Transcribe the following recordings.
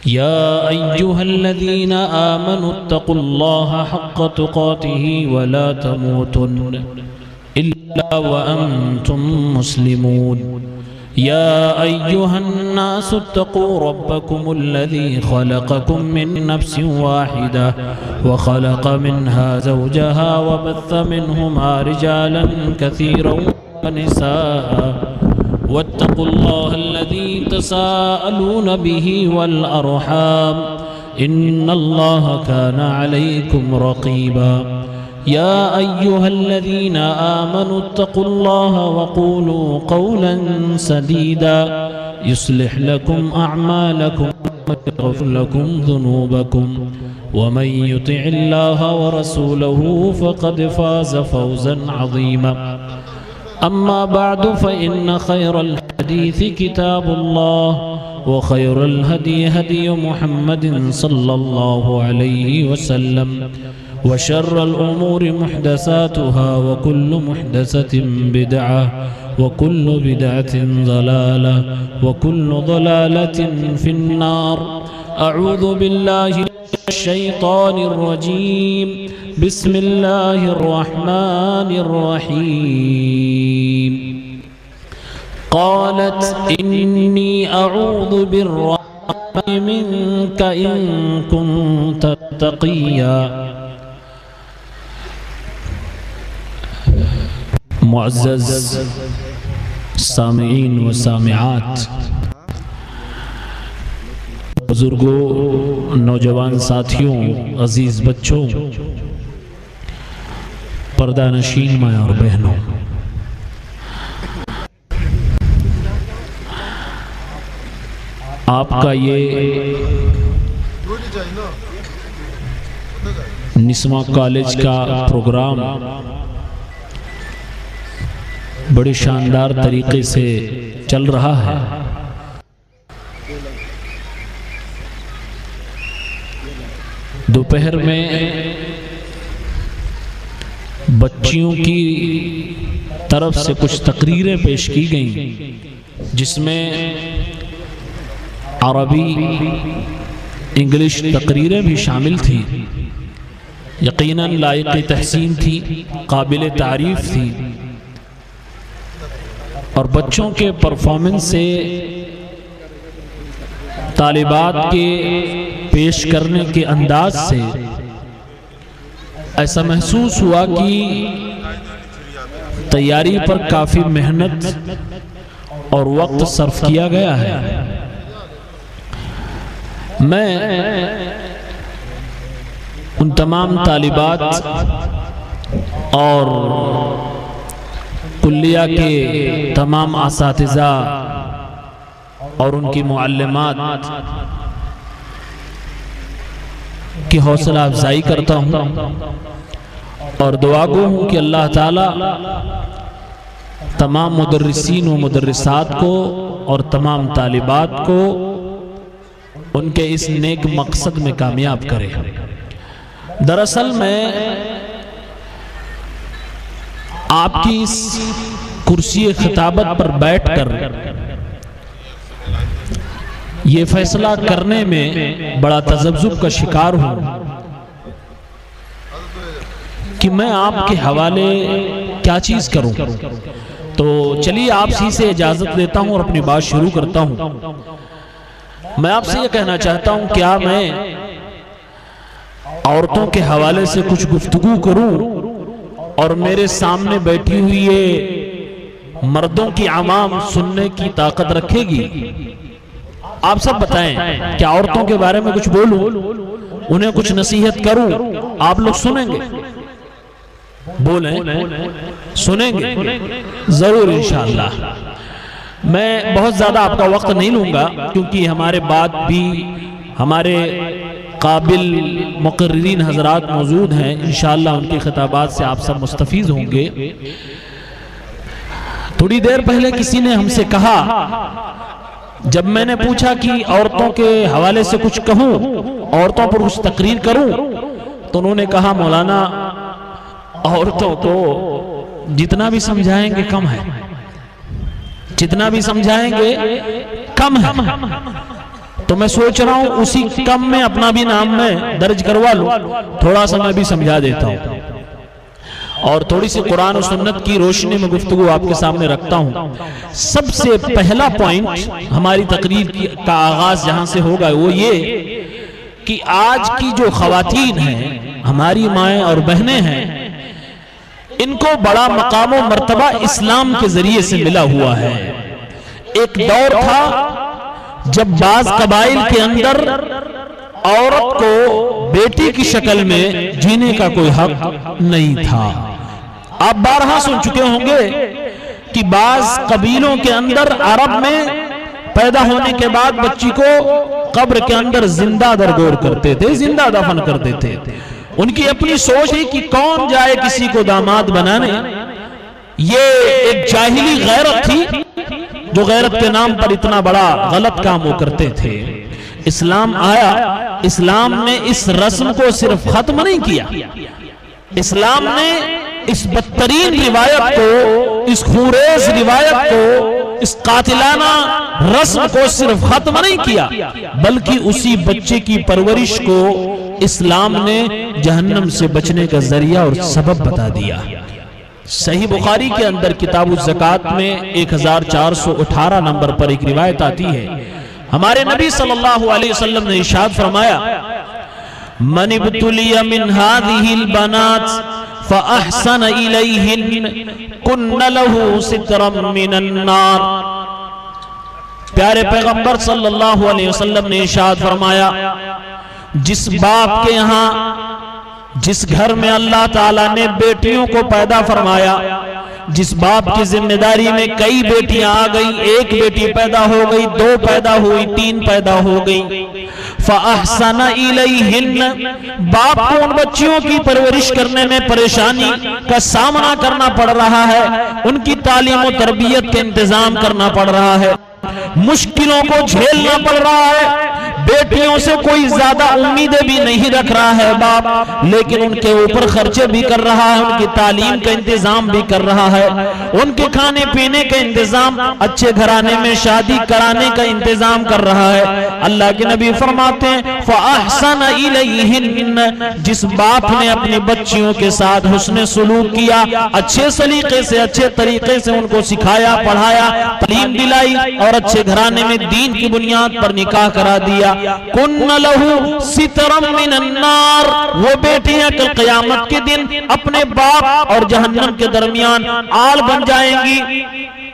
या अय्युहल्लज़ीना आमनुत्तक़ुल्लाह हक़्क़ तुक़ातिही वला तमूतुन्न इल्ला व अंतुम मुस्लिमून। या अय्युहन्नासुत्तक़ू रब्बकुमुल्लज़ी ख़लक़कुम मिन नफ्सिन वाहिदा व ख़लक़ मिन्हा ज़ौजहा व बस्स मिन्हुमा रिजालन कसीरन व निसाअ वत्तक़ुल्लाहल्लज़ी तसाअलून बिही वल अर्हाम इन्नल्लाह काना अलैकुम रक़ीबा। या अय्युहल्लज़ीना आमनुत्तक़ुल्लाह वक़ूलू क़ौलन सदीदा युस्लिह लकुम अअमालकुम व यग़फ़िर लकुम ज़ुनूबकुम वमन युतिइल्लाह व रसूलहू फ़क़द फ़ाज़ फ़ौज़न अज़ीमा। अम्मा बअदु फ़इन्न ख़ैरल हदीसी किताबुल्लाह व ख़ैरुल हदी हदी मुहम्मदिन सल्लल्लाहु अलैहि वसल्लम व शर्रल उमूरि मुहदसातुहा व कुल्लु मुहदसतिन बिदअह व कुल्लु बिदअतिन ज़लालह व कुल्लु ज़लालतिन फिन्नार। अऊज़ु बिल्लाहि मिनश शैतानिर रजीम। बिस्मिल्लाहिर रहमानिर रहीम। क़ालत इन्नी अऊज़ु बिर्रहमानि मिनका इन कुन्त तक़िया। मुअज़्ज़ज़ सामिईन व सामिआत, बुजुर्गों, नौजवान साथियों, अजीज बच्चों, पर्दा नशीन माँ और बहनों, आपका ये निस्मा कॉलेज का प्रोग्राम बड़ी शानदार तरीके से चल रहा है। दोपहर में बच्चियों की तरफ से कुछ तकरीरें पेश की गईं, जिसमें अरबी इंग्लिश तकरीरें भी शामिल थी। यकीनन लायक तहसीन थी, काबिल तारीफ थी, और बच्चों के परफॉर्मेंस से, तालिबात के पेश करने के अंदाज से ऐसा महसूस हुआ कि तैयारी पर काफ़ी मेहनत और वक्त सर्फ किया गया है। मैं उन तमाम तालिबात और कुल्लिया के तमाम असातिज़ा और उनकी मुअल्लिमात की हौसला अफजाई करता हूँ और दुआ गो हूँ कि अल्लाह ताला तमाम मुदर्रिसीन व मुदर्रिसात को और तमाम तालिबात को उनके इस नेक मकसद में कामयाब करे। दरअसल मैं आपकी इस कुर्सी खिताबत पर बैठकर ये फैसला करने में बड़ा तजब्जुब का शिकार हूं कि मैं आपके हवाले क्या चीज करूं। तो चलिए आपसे से इजाजत लेता हूं और अपनी बात शुरू करता हूं। मैं आपसे ये कहना चाहता हूं, क्या मैं औरतों के हवाले से कुछ गुफ्तगू करूं और मेरे सामने बैठी हुई ये मर्दों की आवाम सुनने की ताकत रखेगी? आप सब बताएं, क्या औरतों के बारे में कुछ बोलूं, उन्हें कुछ नसीहत करूं, आप लोग सुनेंगे? बोलें, सुनेंगे जरूर इंशाअल्लाह। मैं बहुत ज्यादा आपका वक्त नहीं लूंगा क्योंकि हमारे बाद भी हमारे काबिल मुकर्रिरीन हजरात मौजूद हैं। इंशाअल्लाह उनके खिताबात से आप सब मुस्तफीज होंगे। थोड़ी देर पहले किसी ने हमसे कहा, जब मैंने पूछा कि औरतों के हवाले से कुछ कहूं, औरतों पर कुछ तकरीर करूं, तो उन्होंने कहा, मौलाना औरतों को जितना भी समझाएंगे कम है, जितना भी समझाएंगे कम है। तो मैं सोच रहा हूं उसी कम में अपना भी नाम मैं दर्ज करवा लूं, थोड़ा सा मैं भी समझा देता हूं और थोड़ी सी कुरान और सुन्नत की रोशनी में गुफ्तगू आपके सामने रखता हूं। सबसे पहला पॉइंट हमारी तकरीर का आगाज जहां से होगा वो ये कि आज की जो खवातीन हैं, हमारी माएँ और बहनें हैं, इनको बड़ा मकाम और मर्तबा इस्लाम के जरिए से मिला हुआ है। एक दौर था जब बाज कबाइल के अंदर औरत को बेटी की शक्ल में जीने का कोई हक नहीं था। आप बारहा सुन चुके होंगे कि बाज कबीलों के अंदर अरब में पैदा होने के बाद बच्ची को कब्र के अंदर जिंदा दरगोर करते थे, जिंदा दफन कर देते थे। उनकी अपनी सोच है कि कौन जाए किसी को दामाद बनाने। ये एक जाहिली गैरत थी जो गैरत के नाम पर इतना बड़ा गलत काम वो करते थे। इस्लाम आया, इस्लाम ने इस रस्म को सिर्फ खत्म नहीं किया, इस्लाम ने इस बदतरीन रिवायत को, इस खूरेज रिवायत को, इस कातिलाना रस्म को सिर्फ खत्म नहीं किया, बल्कि उसी बच्चे की परवरिश को इस्लाम ने जहन्नम से बचने का जरिया और सबब बता दिया। सही बुखारी के अंदर किताबुल ज़कात में 1418 नंबर पर एक रिवायत आती है। हमारे नबी सल्लल्लाहु अलैहि वसल्लम ने इरशाद फरमाया, मन इब्तुलिया मिन हादिहिल बनात फअहसन इलैहिन कुन्न लहू सित्रम मिनन नार। प्यारे पैगंबर सल्लल्लाहु अलैहि वसल्लम ने इरशाद फरमाया, जिस बाप के यहां, जिस घर में अल्लाह ताला ने बेटियों को पैदा फरमाया, जिस बाप की जिम्मेदारी में कई बेटियां आ गई, एक बेटी पैदा हो गई, दो पैदा हुई, तीन पैदा हो गई, फ़अहसन इलैहिन, बाप को उन बच्चियों की परवरिश करने में परेशानी का सामना करना पड़ रहा है, उनकी तालीम और तरबियत का इंतजाम करना पड़ रहा है, मुश्किलों को झेलना पड़ रहा है। बेटियों से कोई ज्यादा उम्मीदें भी नहीं रख रहा है बाप, लेकिन उनके ऊपर खर्चे भी कर रहा है, उनकी तालीम का इंतजाम भी कर रहा है, उनके खाने पीने का इंतजाम, अच्छे घराने में शादी कराने का इंतजाम कर रहा है। अल्लाह के नबी फरमाते हैं, फ़अहसन इलैहिन, जिस बाप ने अपनी बच्चियों के साथ हुस्न सुलूक किया, अच्छे सलीके से, अच्छे तरीके से उनको सिखाया, पढ़ाया, तालीम दिलाई और अच्छे घराने में दीन की बुनियाद पर निकाह करा दिया, कुन्न लहू सित्रम मिनन नार, वो बेटियां कल क़यामत के दिन अपने बाप और जहन्नम के दरमियान आल बन जाएंगी,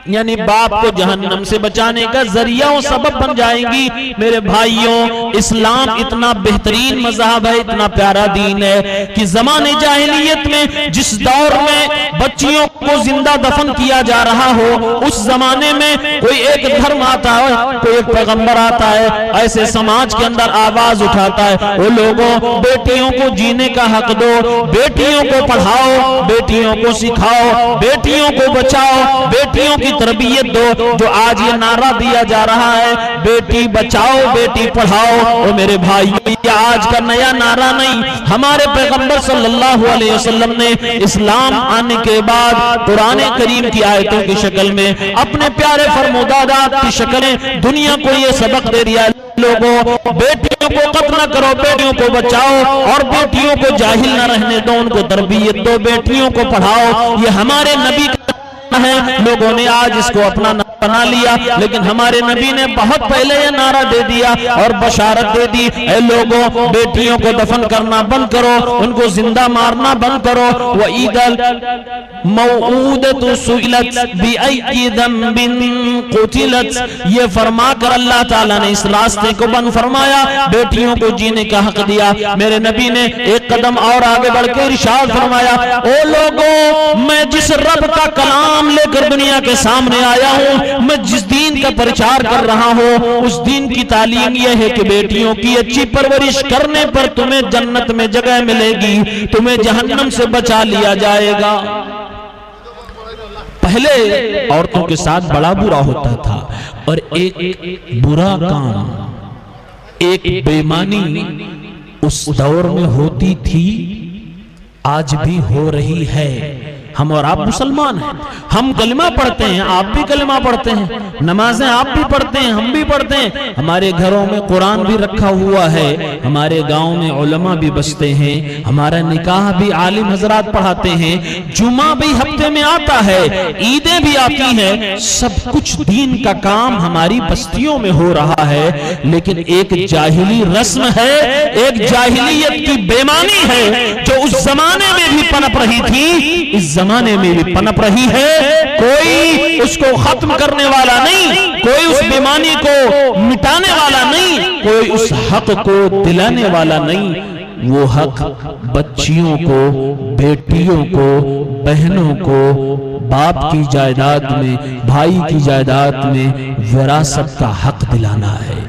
यानी बाप को जहन्नम से बचाने का जरिया और सबब बन जाएंगी। मेरे भाइयों, इस्लाम इतना बेहतरीन मज़हब है, इतना प्यारा दीन है कि ज़माने जाहिलियत में जिस दौर में बच्चियों को जिंदा दफन किया जा रहा हो, उस जमाने में कोई एक धर्म आता है, कोई एक पैगंबर आता है, ऐसे समाज के अंदर आवाज उठाता है, वो लोगों, बेटियों को जीने का हक दो, बेटियों को पढ़ाओ, बेटियों को सिखाओ, बेटियों को बचाओ, बेटियों की तरबियत दो। जो आज ये नारा दिया जा रहा है, बेटी बचाओ बेटी पढ़ाओ, और मेरे भाई ये आज का नया नारा नहीं, हमारे पैगंबर सल्लल्लाहु अलैहि वसल्लम ने इस्लाम आने के बाद कुरान करीम की आयतों की शक्ल में, अपने प्यारे फरमोदादात की शक्ल में दुनिया को ये सबक दे दिया, लोगों, बेटियों को कत्ल न करो, बेटियों को बचाओ और बेटियों को जाहिल न रहने दो, उनको तरबियत दो, बेटियों को पढ़ाओ। ये हमारे नबी का है, लोगों ने आज इसको अपना बना लिया, लेकिन हमारे नबी ने बहुत पहले ये नारा दे दिया और बशारत दे दी, ऐ लोगों, बेटियों को दफन करना बंद करो, उनको जिंदा मारना बंद करो। व ईदल मौऊदतु सुइलत बिअय्यि दम्बिन कुतिलत, ये फरमाकर अल्लाह ताला ने इस रास्ते को बंद फरमाया, बेटियों को जीने का हक दिया। मेरे नबी ने एक कदम और आगे बढ़ के इरशाद फरमाया, ओ लोगों, मैं जिस रब का कलाम लेकर दुनिया के सामने आया हूं, मैं जिस दीन का प्रचार कर रहा हूं, उस दीन की तालीम यह है कि बेटियों की अच्छी परवरिश करने पर तुम्हें जन्नत में जगह मिलेगी, तुम्हें जहन्नम से बचा लिया जाएगा। पहले औरतों के साथ बड़ा बुरा होता था, और एक बुरा काम, एक बेईमानी उस दौर में होती थी, आज भी हो रही है। हम और आप मुसलमान हैं, हम कलमा पढ़ते हैं, आप भी कलमा पढ़ते हैं, नमाजें आप भी पढ़ते हैं, हम भी पढ़ते हैं, हमारे घरों में कुरान भी रखा हुआ है, हमारे गांव में उलमा भी बसते हैं, हमारा निकाह भी आलिम हजरात पढ़ाते हैं, जुमा भी हफ्ते में आता है, ईदें भी आती हैं, सब कुछ दीन का काम हमारी बस्तियों में हो रहा है। लेकिन एक जाहिली रस्म है, एक जाहिलियत की बेईमानी है जो उस जमाने में भी पनप रही थी, इस जमाने में भी पनप रही है। कोई उसको खत्म करने वाला नहीं, कोई उस बेईमानी को मिटाने वाला नहीं, कोई उस हक को दिलाने वाला नहीं। वो हक बच्चियों को, बेटियों को, बहनों को बाप की जायदाद में, भाई की जायदाद में विरासत का हक दिलाना है।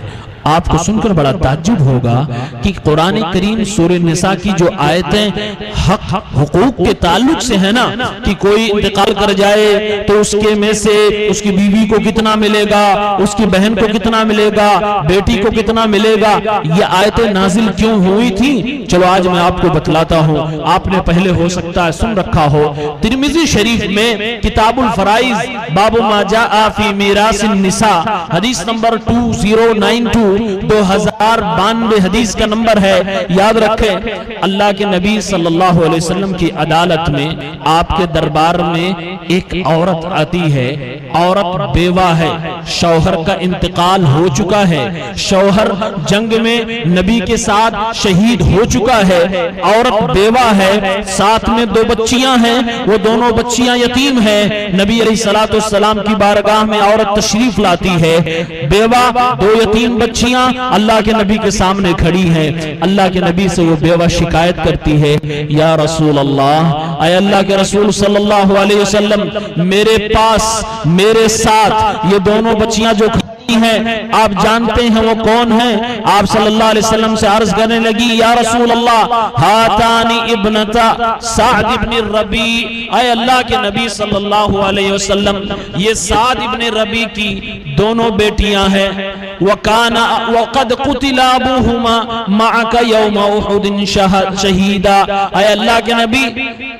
आपको सुनकर बड़ा ताज्जुब होगा कि कुरान करीम सूरह निसा की जो आयतें हक हुकूक के ताल्लुक से है ना, कि कोई इंतकाल कर जाए तो उसके में से उसकी बीवी को कितना मिलेगा, उसकी बहन को कितना मिलेगा, बेटी को कितना मिलेगा, ये आयतें नाजिल क्यों हुई थी, चलो आज मैं आपको बतलाता हूँ। आपने पहले हो सकता है सुन रखा हो, तिरमिजी शरीफ में किताबुल फराइज बाबु मा जाअ फी मीरासिन निसा हदीस नंबर 2092 2092 हदीस का नंबर है, याद रखें। अल्लाह के नबी सल्लल्लाहु अलैहि वसल्लम की अदालत में आपके दरबार में एक औरत आती है, औरत बेवा है, शौहर का इंतकाल हो चुका है, शौहर जंग में नबी के साथ शहीद हो चुका है, औरत बेवा है, साथ में 2 बच्चियां हैं, वो दोनों बच्चियां यतीम हैं। नबी अलैहिस्सलातु वस्सलाम की बारगाह में औरत तशरीफ लाती है, बेवा 2 यतीम बच्चियां अल्लाह के नबी के सामने खड़ी हैं। अल्लाह के नबी से वो बेवा शिकायत करती है, या रसूल अल्लाह, अय अल्लाह के रसूल सल्लल्लाहु अलैहि वसल्लम, मेरे पास मेरे साथ ये दोनों बच्चियां जो हैं, आप जानते हैं वो कौन है? आप सल्लल्लाहु अलैहि वसल्लम से अर्ज करने लगी, या रसूल अल्लाह, हातानी इब्नता साद इब्न रबी, अय अल्लाह के नबी सल्लल्लाहु अलैहि वसल्लम, ये साद इब्न रबी की दोनों बेटियां हैं, वकाना वक़द कुतिला अबूहुमा मअका यौम उहुद शहीदा, अय अल्लाह के नबी,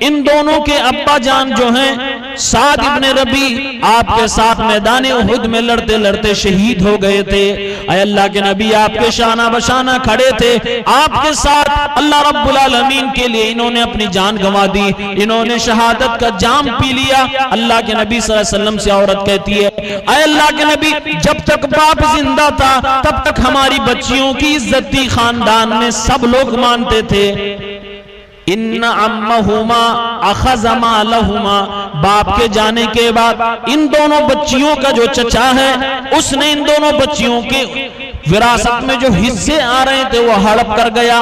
इन दोनों के अब्बा जान जो हैं साद इब्न रबी आपके साथ मैदान उहुद में लड़ते लड़ते शहीद हो गए थे। अय अल्लाह के नबी, आपके शाना बशाना खड़े थे, आपके साथ अल्लाह रब्बुल आलमीन के लिए इन्होंने अपनी जान गंवा दी, इन्होंने शहादत का जाम पी लिया। अल्लाह के नबी सल्लल्लाहु अलैहि वसल्लम से औरत कहती है, अय अल्लाह के नबी, जब तक बाप जिंदा था तब तक हमारी बच्चियों की इज्जत थी, खानदान में सब लोग मानते थे। इन्ना अम्महुमा अखज़ मालहुमा, बाप के जाने के बाद इन दोनों बच्चियों का जो चचा है उसने इन दोनों बच्चियों के विरासत में जो हिस्से आ रहे थे वो हड़प कर गया,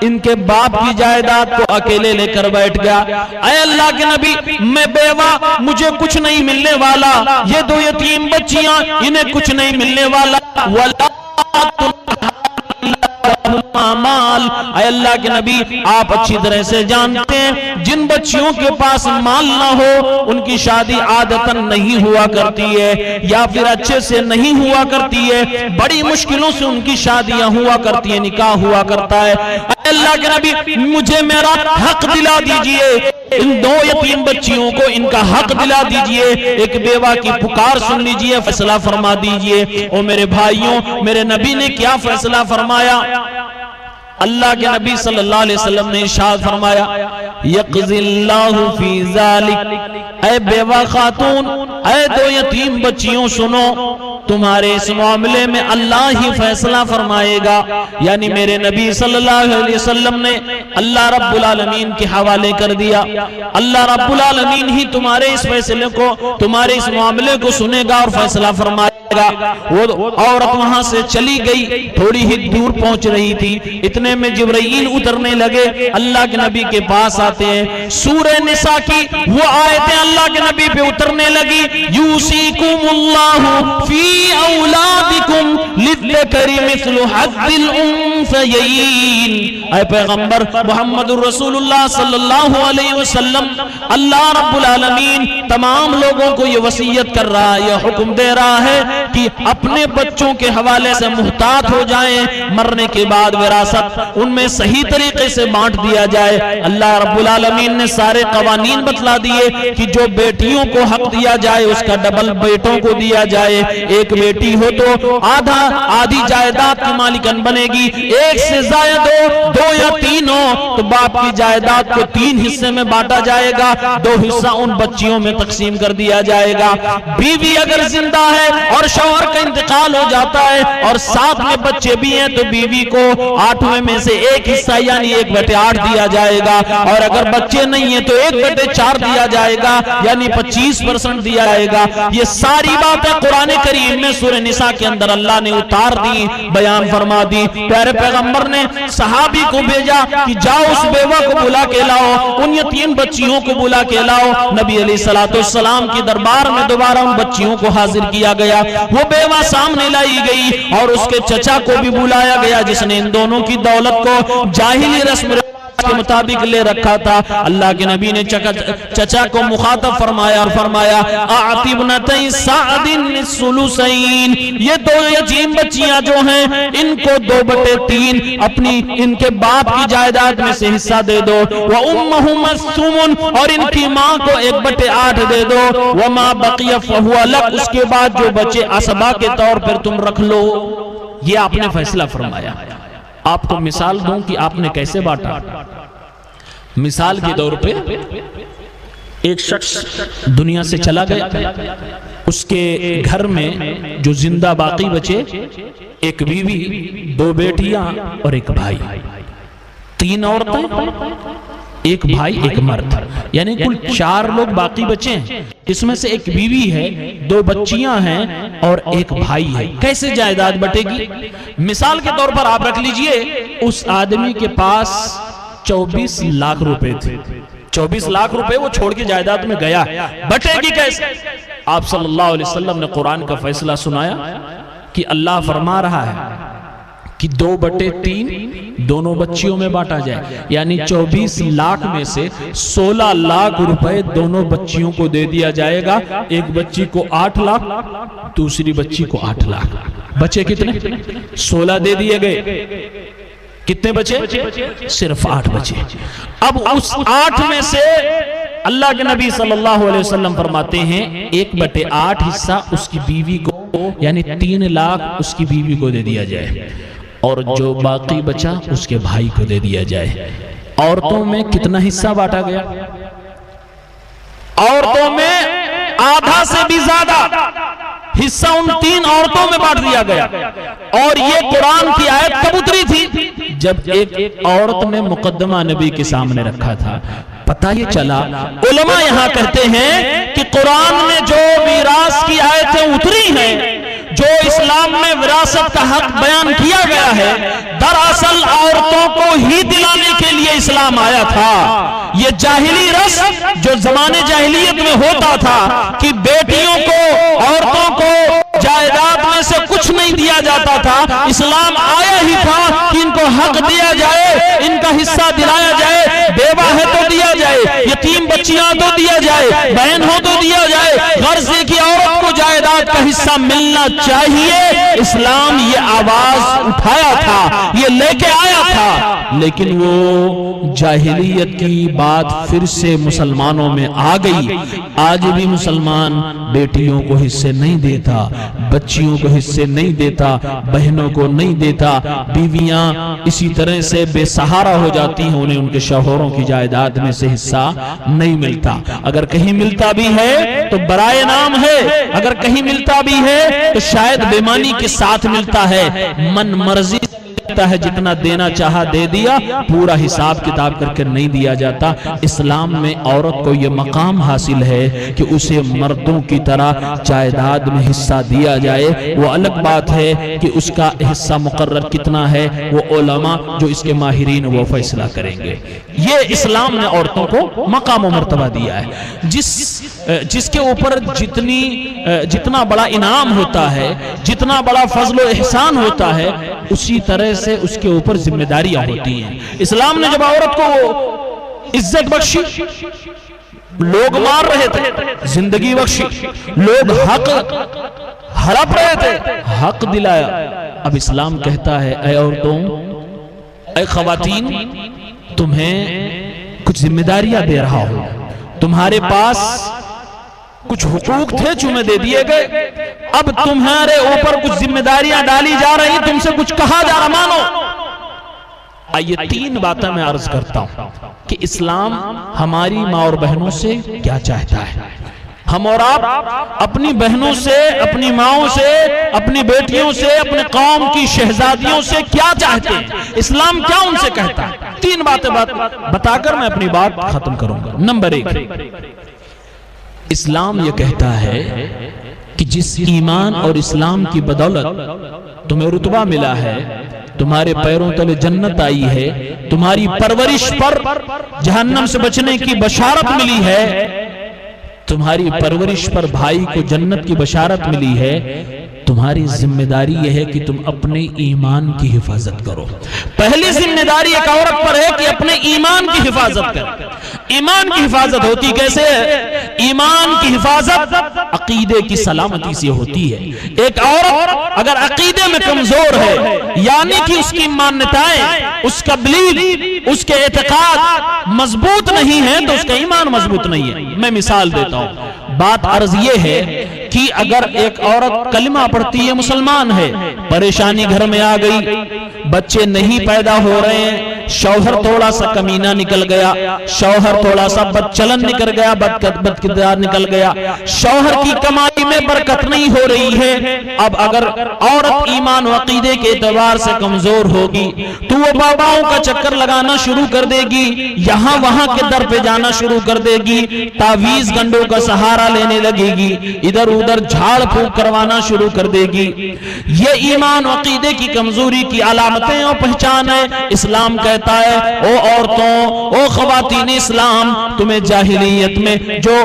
इनके बाप की जायदाद को अकेले लेकर बैठ गया। अय अल्लाह के नबी, मैं बेवा, मुझे कुछ नहीं मिलने वाला, ये 2 यतीम बच्चियां, इन्हें कुछ नहीं मिलने वाला, वला माल। अल्लाह के नबी, आप अच्छी तरह से जानते हैं जिन बच्चियों के पास माल ना हो उनकी शादी आदतन नहीं हुआ करती है, या फिर अच्छे से नहीं हुआ करती है, बड़ी मुश्किलों से उनकी शादियां हुआ करती है, निकाह हुआ करता है। अल्लाह के नबी, मुझे मेरा हक दिला दीजिए, इन 2 यतीम बच्चियों को इनका हक दिला दीजिए, एक बेवा की पुकार सुन लीजिए, फैसला फरमा दीजिए। और मेरे भाइयों, मेरे नबी ने क्या फैसला फरमाया? अल्लाह के नबी सल्लल्लाहु अलैहि वसल्लम ने इरशाद फरमाया, यक़ज़िल्लाहु फी ज़ालिक, ऐ बेवा खातून, ऐ 2 यतीम बच्चियों सुनो, तुम्हारे इस मामले में अल्लाह ही फैसला फरमाएगा। यानी मेरे नबी सल्लल्लाहु अलैहि वसल्लम ने अल्लाह रब्बुल आलमीन के हवाले कर दिया, अल्लाह रब्बुल आलमीन ही तुम्हारे इस फैसले को, तुम्हारे इस मामले को सुनेगा और फैसला फरमाएगा। वो औरत वहां से चली गई, थोड़ी ही दूर पहुंच रही थी, इतने में जिब्राइल उतरने लगे, अल्लाह के नबी के पास आते हैं, सूरह निसा की वो आयतें अल्लाह के नबी पे उतरने लगी, यूसीकुमुल्लाहु फी औलादिकुम लिज़्ज़करी मिस्लु हज़्ज़िल उन्सयैन। ऐ पैगंबर मुहम्मदुर रसूलुल्लाह सल्लल्लाहु अलैहि वसल्लम, अल्लाह रब्बुल आलमीन तमाम लोगों को ये वसीयत कर रहा है, ये हुक्म दे रहा है कि अपने बच्चों के हवाले से मुहतात हो जाएं, मरने के बाद विरासत उनमें सही तरीके से बांट दिया जाए। अल्लाह रब्बुल आलमीन ने सारे कवानीन बतला दिए कि जो बेटियों को हक दिया जाए उसका डबल बेटों को दिया जाए। एक बेटी हो तो आधी जायदाद की मालिकन बनेगी, एक से ज्यादा दो या तीन हो तो बाप की जायदाद को 3 हिस्से में बांटा जाएगा, 2 हिस्सा उन बच्चियों में तकसीम कर दिया जाएगा। बीवी अगर जिंदा है और शौहर का इंतकाल हो जाता है और साथ में बच्चे भी हैं तो बीवी को 8वें में से 1 हिस्सा यानी 1/8 दिया जाएगा, और अगर बच्चे नहीं है तो 1/4 दिया जाएगा यानी 25% दिया जाएगा। ये सारी बातें कुरान करीम में सूरह निसा के अंदर अल्लाह ने उतार दी, बयान फरमा दी। प्यारे पैगंबर ने सहाबी को भेजा कि जाओ उस बेवा को बुला के लाओ, उन यतीम बच्चियों को बुला के लाओ। नबी अलैहिस्सलाम की दरबार में दोबारा उन बच्चियों को हाजिर किया गया। वो बेवा सामने लाई गई और उसके चचा को भी बुलाया गया जिसने इन दोनों की दौलत को जाहिली रस्म के मुताबिक ले रखा था। अल्लाह के नबी ने चचा को मुखातब फरमाया और फरमाया आतिबनतै सादिन सुलुसैन, ये 2 यतीम बच्चियां जो हैं इनको 2/3 अपनी इनके बाप की जायदाद में से हिस्सा दे दो। व उम्मुहुम सुमुन, और इनकी मां को 1/8 दे दो। व मा बकिया फहुवा लक, उसके बाद जो बचे असबा के तौर पर तुम रख लो। ये आपने फैसला फरमाया। आपको मिसाल दूं कि आपने कैसे बांटा। मिसाल के तौर पे एक शख्स दुनिया से चला गया, उसके घर में जो जिंदा बाकी बचे एक बीवी, 2 बेटियां और एक भाई, 3 औरतें, एक भाई एक मर्द, यानी कुल 4 लोग बाकी बचे हैं। इसमें से एक बीवी है, 2 बच्चियां हैं और एक भाई है। कैसे जायदाद बटेगी? मिसाल के तौर पर आप रख लीजिए उस आदमी के पास 24 लाख रुपए थे। 24 लाख रुपए वो छोड़ के जायदाद में गया, बटेगी कैसे? आप सल्लल्लाहु अलैहि वसल्लम ने कुरान का फैसला सुनाया कि अल्लाह फरमा रहा है कि 2/3 दोनों बच्चियों में बांटा जाए, यानी 24 लाख में से 16 लाख रुपए दोनों बच्चियों को दे दिया जाएगा। एक बच्ची को 8 लाख, दूसरी बच्ची को 8 लाख। बचे कितने? 16 दे दिए गए। कितने बचे? सिर्फ 8 बचे। अब उस 8 में से अल्लाह के नबी सल्लल्लाहु अलैहि वसल्लम फरमाते हैं 1/8 हिस्सा उसकी बीवी को, यानी 3 लाख उसकी बीवी को दे दिया जाए, और जो बाकी बचा उसके भाई को दे दिया जाए। औरतों में कितना हिस्सा बांटा गया? औरतों में आधा से भी ज्यादा हिस्सा उन 3 औरतों में बांट दिया गया। और ये कुरान की आयत कब उतरी थी? जब एक औरत ने मुकद्दमा नबी के सामने रखा था। पता ये चला, उलमा यहां कहते हैं कि कुरान में जो मीरास की आयतें उतरी हैं, जो इस्लाम में विरासत का हक बयान किया गया है, दरअसल औरतों को ही दिलाने के लिए इस्लाम आया था। ये जाहिली रस्म जो जमाने जाहिलियत में होता था कि बेटियों को, औरतों को जायदाद में से कुछ नहीं दिया जाता था, इस्लाम आया ही था कि इनको हक दिया जाए, इनका हिस्सा दिलाया जाए। बेवा है तो दिया जाए, यतीम बच्चियां तो दिया जाए, बहन हो तो दिया जाए, गर्ज की औरत को जायदाद का हिस्सा मिलना चाहिए। इस्लाम ये आवाज उठाया था, ये लेके आया था, लेकिन वो जाहिलियत की बात फिर से मुसलमानों में आ गई। आज भी मुसलमान बेटियों को हिस्से नहीं देता, बच्चियों को हिस्से नहीं देता, बहनों को नहीं देता। बीवियां इसी तरह से बेसहारा हो जाती हैं, उन्हें उनके शौहरों की जायदाद में से हिस्सा नहीं मिलता। अगर कहीं मिलता भी है तो बराए नाम है, अगर कहीं मिलता भी है तो शायद बेईमानी के साथ मिलता है। मन मर्जी है, जितना देना चाहा दे दिया, पूरा हिसाब किताब करके नहीं दिया जाता। इस्लाम में औरत को यह मकाम हासिल है कि उसे मर्दों की तरह जायदाद में हिस्सा दिया जाए। वो अलग बात है कि उसका हिस्सा मुकर्रर कितना है, वो उलमा जो इसके माहिरीन वो फैसला करेंगे। ये इस्लाम ने औरतों को मकाम और मर्तबा दिया है। जिसके ऊपर जितना बड़ा इनाम होता है, जितना बड़ा फजल एहसान होता है, उसी तरह से उसके ऊपर जिम्मेदारियां होती हैं। इस्लाम ने जब औरत को इज्जत बख्शी, लोग मार रहे थे, जिंदगी बख्शी, लोग हड़प रहे थे, हक दिलाया। अब इस्लाम कहता है ऐ औरतों, ऐ खवातीन, तुम्हें कुछ जिम्मेदारियां दे रहा हूं, तुम्हारे पास कुछ हुकूक थे जो दे दिए गए, अब तुम्हारे ऊपर कुछ जिम्मेदारियां डाली जा रही, तुमसे कुछ कहा जा रहा, मानो। आइए 3 बातें मैं अर्ज करता हूं कि इस्लाम हमारी माँ और बहनों से क्या चाहता है। हम और आप अपनी बहनों से, अपनी माओं से, अपनी बेटियों से, अपने कौम की शहजादियों से क्या चाहते हैं, इस्लाम क्या उनसे कहता है। 3 बातें बताकर मैं अपनी बात खत्म करूंगा। नंबर 1, इस्लाम यह कहता है कि जिस ईमान और इस्लाम की बदौलत तुम्हें रुतबा मिला है, तुम्हारे पैरों तले जन्नत आई है, तुम्हारी परवरिश पर जहन्नम से बचने की बशारत मिली है, तुम्हारी परवरिश पर भाई को जन्नत की बशारत मिली है, तुम्हारी जिम्मेदारी यह है कि तुम अपने ईमान की हिफाजत करो। पहली जिम्मेदारी एक औरत पर है कि अपने ईमान की हिफाजत करे। ईमान की हिफाजत होती कैसे है? ईमान की हिफाजत अकीदे की सलामती से होती है। एक औरत अगर अकीदे में कमजोर है, यानी कि उसकी मान्यताएं, उसका बिलीफ, उसके एतकाद मजबूत नहीं है, तो उसका ईमान मजबूत नहीं है। मैं मिसाल देता हूं। बात अर्ज ये है कि अगर एक औरत कलिमा पढ़ती है, मुसलमान है, परेशानी घर में आ गई, बच्चे नहीं पैदा हो रहे हैं, शौहर थोड़ा सा कमीना निकल गया, शौहर थोड़ा सा बदचलन निकल गया, बदकिरदार निकल गया, शौहर की कमाई में बरकत नहीं हो रही है। अब अगर औरत ईमान व अकीदे के एतबार से कमजोर होगी तो वो बाबाओं का चक्कर लगाना शुरू कर देगी, यहां वहां के दर पे जाना शुरू कर देगी, तावीज गंडों का सहारा लेने लगेगी, इधर उधर झाड़ फूक करवाना शुरू कर देगी। ये ईमान व अकीदे की कमजोरी की अलामतें और पहचान है। इस्लाम कहता है, ओ औरतों, ओ खवातीन इस्लाम, तुम्हें जाहिलियत में जो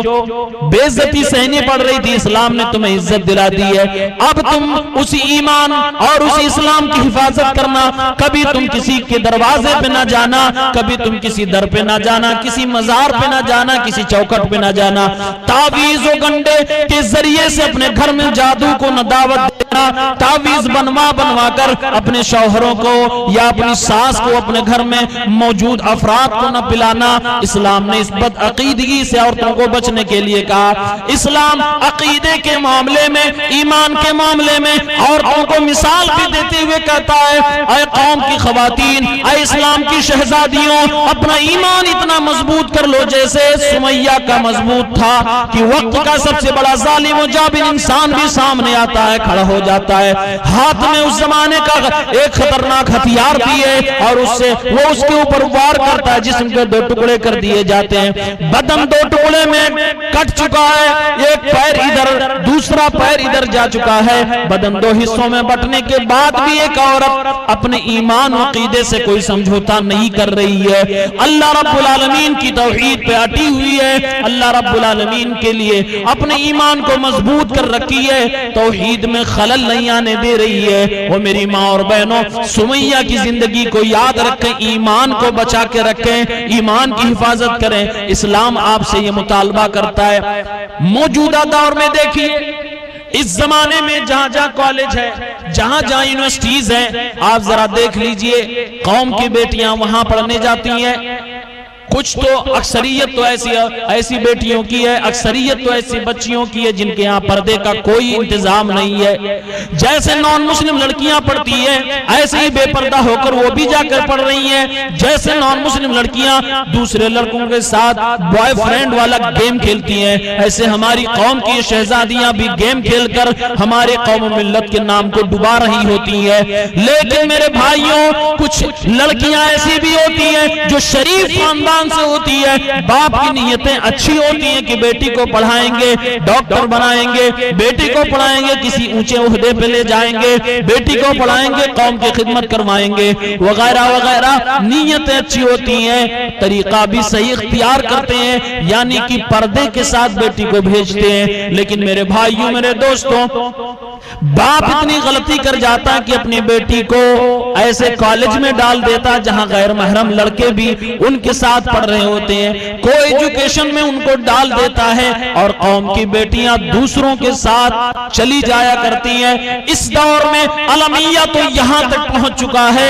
बेइज्जती सहनी पड़ रही थी, इस्लाम ने तुम्हें इज्जत दिला दी है। अब तुम उसी ईमान और उसी इस्लाम की हिफाजत करना। कभी तुम किसी के दरवाजे पे ना जाना, कभी तुम किसी दर पे ना जाना, किसी मजार पे ना जाना, किसी चौखट पे ना जाना, तावीज और गंडे के जरिए से अपने घर में जादू को न दावत देना, तावीज बनवा कर अपने शौहरों को या अपनी सास को अपने घर में मौजूद अफराद को न पिलाना। इस्लाम ने इस बदअकीदगी से औरतों को बचने के लिए कहा। इस्लाम अकीदे के मामले में, ईमान के मामले में औरतों को मिसाल भी देते हुए कहता है, ऐ कौम की खवातीन, ऐ इस्लाम की शहजादियों, अपना ईमान इतना मजबूत कर लो जैसे सुमैया का मजबूत था कि वक्त का सबसे बड़ा जालिम और जाबिर इंसान भी सामने आता है, खड़ा हो जाता है, हाथ में उस जमाने का एक खतरनाक हथियार भी है और उससे वो उसके ऊपर वार करता है, जिस्म के 2 टुकड़े कर दिए जाते हैं, बदन 2 टुकड़े में कट चुका है, एक पैर इधर, दूसरा पैर इधर जा चुका है, बदन 2 हिस्सों में बंटने के बाद भी एक औरत अपने ईमान और अकीदे से कोई समझौता नहीं कर रही है, अल्लाह रब्बुल आलमीन की तौहीद पे अटी हुई है, अल्लाह रब्बुल आलमीन के लिए अपने ईमान को मजबूत कर रखी है, तौहीद में खलल नहीं आने दे रही है। वो मेरी माँ और बहनों, सुमैया की जिंदगी को याद रखें, ईमान को बचा के रखें, ईमान की हिफाजत करें। इस्लाम आपसे ये मुतालबा करता है। मौजूदा दौर में देखिए, इस जमाने में जहां जहां कॉलेज है, जहां जहां यूनिवर्सिटीज हैं, आप जरा देख लीजिए, कौम की बेटियां वहां पढ़ने जाती हैं। कुछ तो अक्सरियत तो ऐसी बेटियों की है, अक्सरियत तो ऐसी बच्चियों की है जिनके यहाँ पर्दे का कोई इंतजाम नहीं है। जैसे नॉन मुस्लिम लड़कियां पढ़ती है, ऐसे ही बेपर्दा होकर वो भी जाकर पढ़ रही हैं। जैसे नॉन मुस्लिम लड़कियां दूसरे लड़कों के साथ बॉयफ्रेंड वाला गेम खेलती हैं, ऐसे हमारी कौम की शहजादियां भी गेम खेलकर हमारे कौम मिल्लत के नाम को डुबा रही होती है। लेकिन मेरे भाइयों, कुछ लड़कियां ऐसी भी होती हैं जो शरीफ खानदान से होती है, बाप की नीयतें अच्छी होती हैं कि बेटी को पढ़ाएंगे, डॉक्टर बनाएंगे, बेटी को पढ़ाएंगे, किसी ऊंचे ओहदे पे ले जाएंगे, बेटी को पढ़ाएंगे, कौम की खिदमत करवाएंगे, वगैरह वगैरह। नीयतें अच्छी होती हैं, तरीका भी सही इख्तियार करते हैं, यानी कि पर्दे के साथ बेटी को भेजते हैं। लेकिन मेरे भाइयों, मेरे दोस्तों, बाप इतनी गलती कर जाता कि अपनी बेटी को ऐसे कॉलेज में डाल देता जहां गैर महरम लड़के भी उनके साथ पढ़ रहे होते हैं, को एजुकेशन में उनको डाल देता है और कौम की बेटियां दूसरों के साथ चली जाया करती हैं। इस दौर में अलमिया तो यहां तक पहुंच चुका है,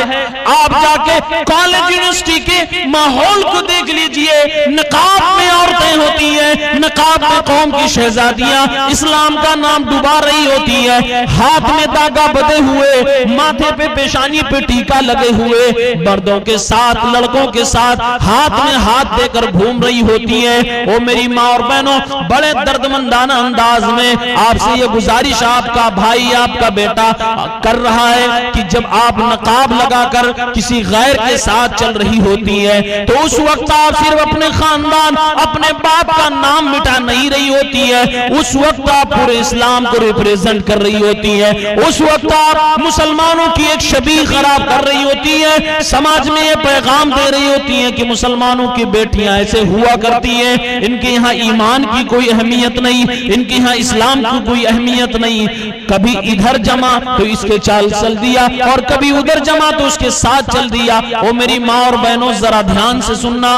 आप जाके कॉलेज यूनिवर्सिटी के माहौल को देख लीजिए, नकाब में औरतें होती हैं, नकाब में कौम की शहजादियां इस्लाम का नाम डुबा रही होती है, हाथ में धागा बंधे हुए, माथे पे पेशानी पे टीका लगे हुए, मर्दों के साथ लड़कों के साथ हाथ में हाथ देकर घूम रही होती है। ओ मेरी माँ और बहनों, बड़े दर्दमंदाना अंदाज में आपसे ये गुजारिश आपका भाई आपका बेटा कर रहा है कि जब आप नकाब लगाकर किसी गैर के साथ चल रही होती है तो उस वक्त आप सिर्फ अपने खानदान अपने बाप का नाम मिटा नहीं रही होती है, उस वक्त आप पूरे इस्लाम को रिप्रेजेंट कर रही होती है, उस वक्त आप मुसलमानों की एक छवि खराब कर रही होती है, समाज में ये पैगाम दे रही होती है कि मुसलमानों की बेटियां ऐसे हुआ करती हैं, इनके यहाँ ईमान की कोई अहमियत नहीं, इनके यहाँ इस्लाम की कोई अहमियत नहीं, कभी इधर जमा तो इसके चाल चल दिया और कभी उधर जमा तो उसके साथ चल दिया। ओ मेरी माँ और बहनों, जरा ध्यान से सुनना,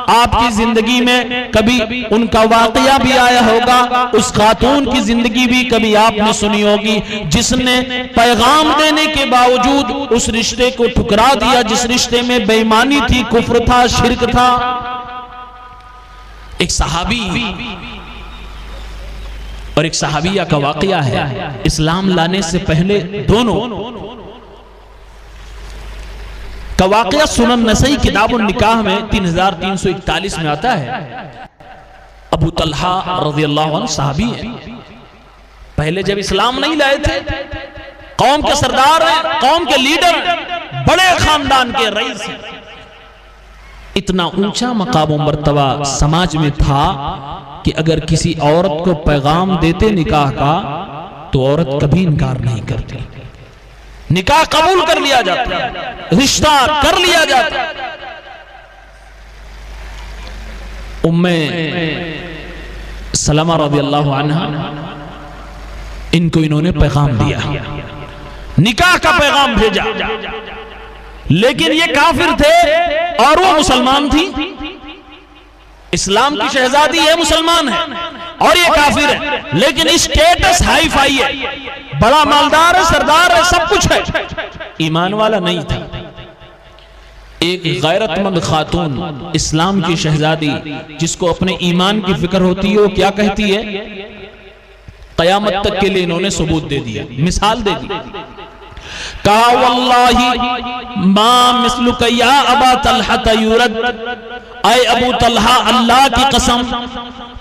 आपकी जिंदगी में कभी उनका वाकया भी आया होगा, उस खातून की जिंदगी भी कभी आपने सुनी होगी जिसने पैगाम देने के बावजूद उस रिश्ते को ठुकरा दिया जिस रिश्ते में बेईमानी थी, कुफ्र था, शिर्क था। एक सहाबी और एक सहाबिया का वाकया है, इस्लाम लाने से पहले दोनों का वाकया सुनन नसई किताबुन निकाह में 3341 में आता है। अबू तलहा रज़ी अल्लाहु अन्हु सहाबी है, पहले जब इस्लाम नहीं लाए थे, कौम के सरदार हैं, कौम के लीडर, बड़े खानदान के रईस हैं, इतना ऊंचा मकाम और मर्तबा समाज में था कि अगर किसी औरत को पैगाम देते निकाह का तो औरत कभी इनकार नहीं करती, निकाह कबूल कर लिया जाता, रिश्ता कर लिया जाता। उम्मे सलमा रज़ियल्लाहु अन्हा, इनको इन्होंने पैगाम दिया, निकाह का पैगाम भेजा, लेकिन ये काफिर थे और वो मुसलमान थी। इस्लाम की शहजादी है, मुसलमान है और ये काफिर है, लेकिन स्टेटस हाई फाई है, बड़ा मालदार है, सरदार है, सब कुछ है, ईमान वाला नहीं था। एक गैरतमंद खातून, इस्लाम की शहजादी, जिसको अपने ईमान की फिक्र होती है, वो क्या कहती है, कयामत तक के लिए इन्होंने सबूत दे दिया, मिसाल दे दी, कहा वल्लाही मा मिस्लुका या अबा तलहा युरद, ऐ अबू तलहा अल्लाह की कसम,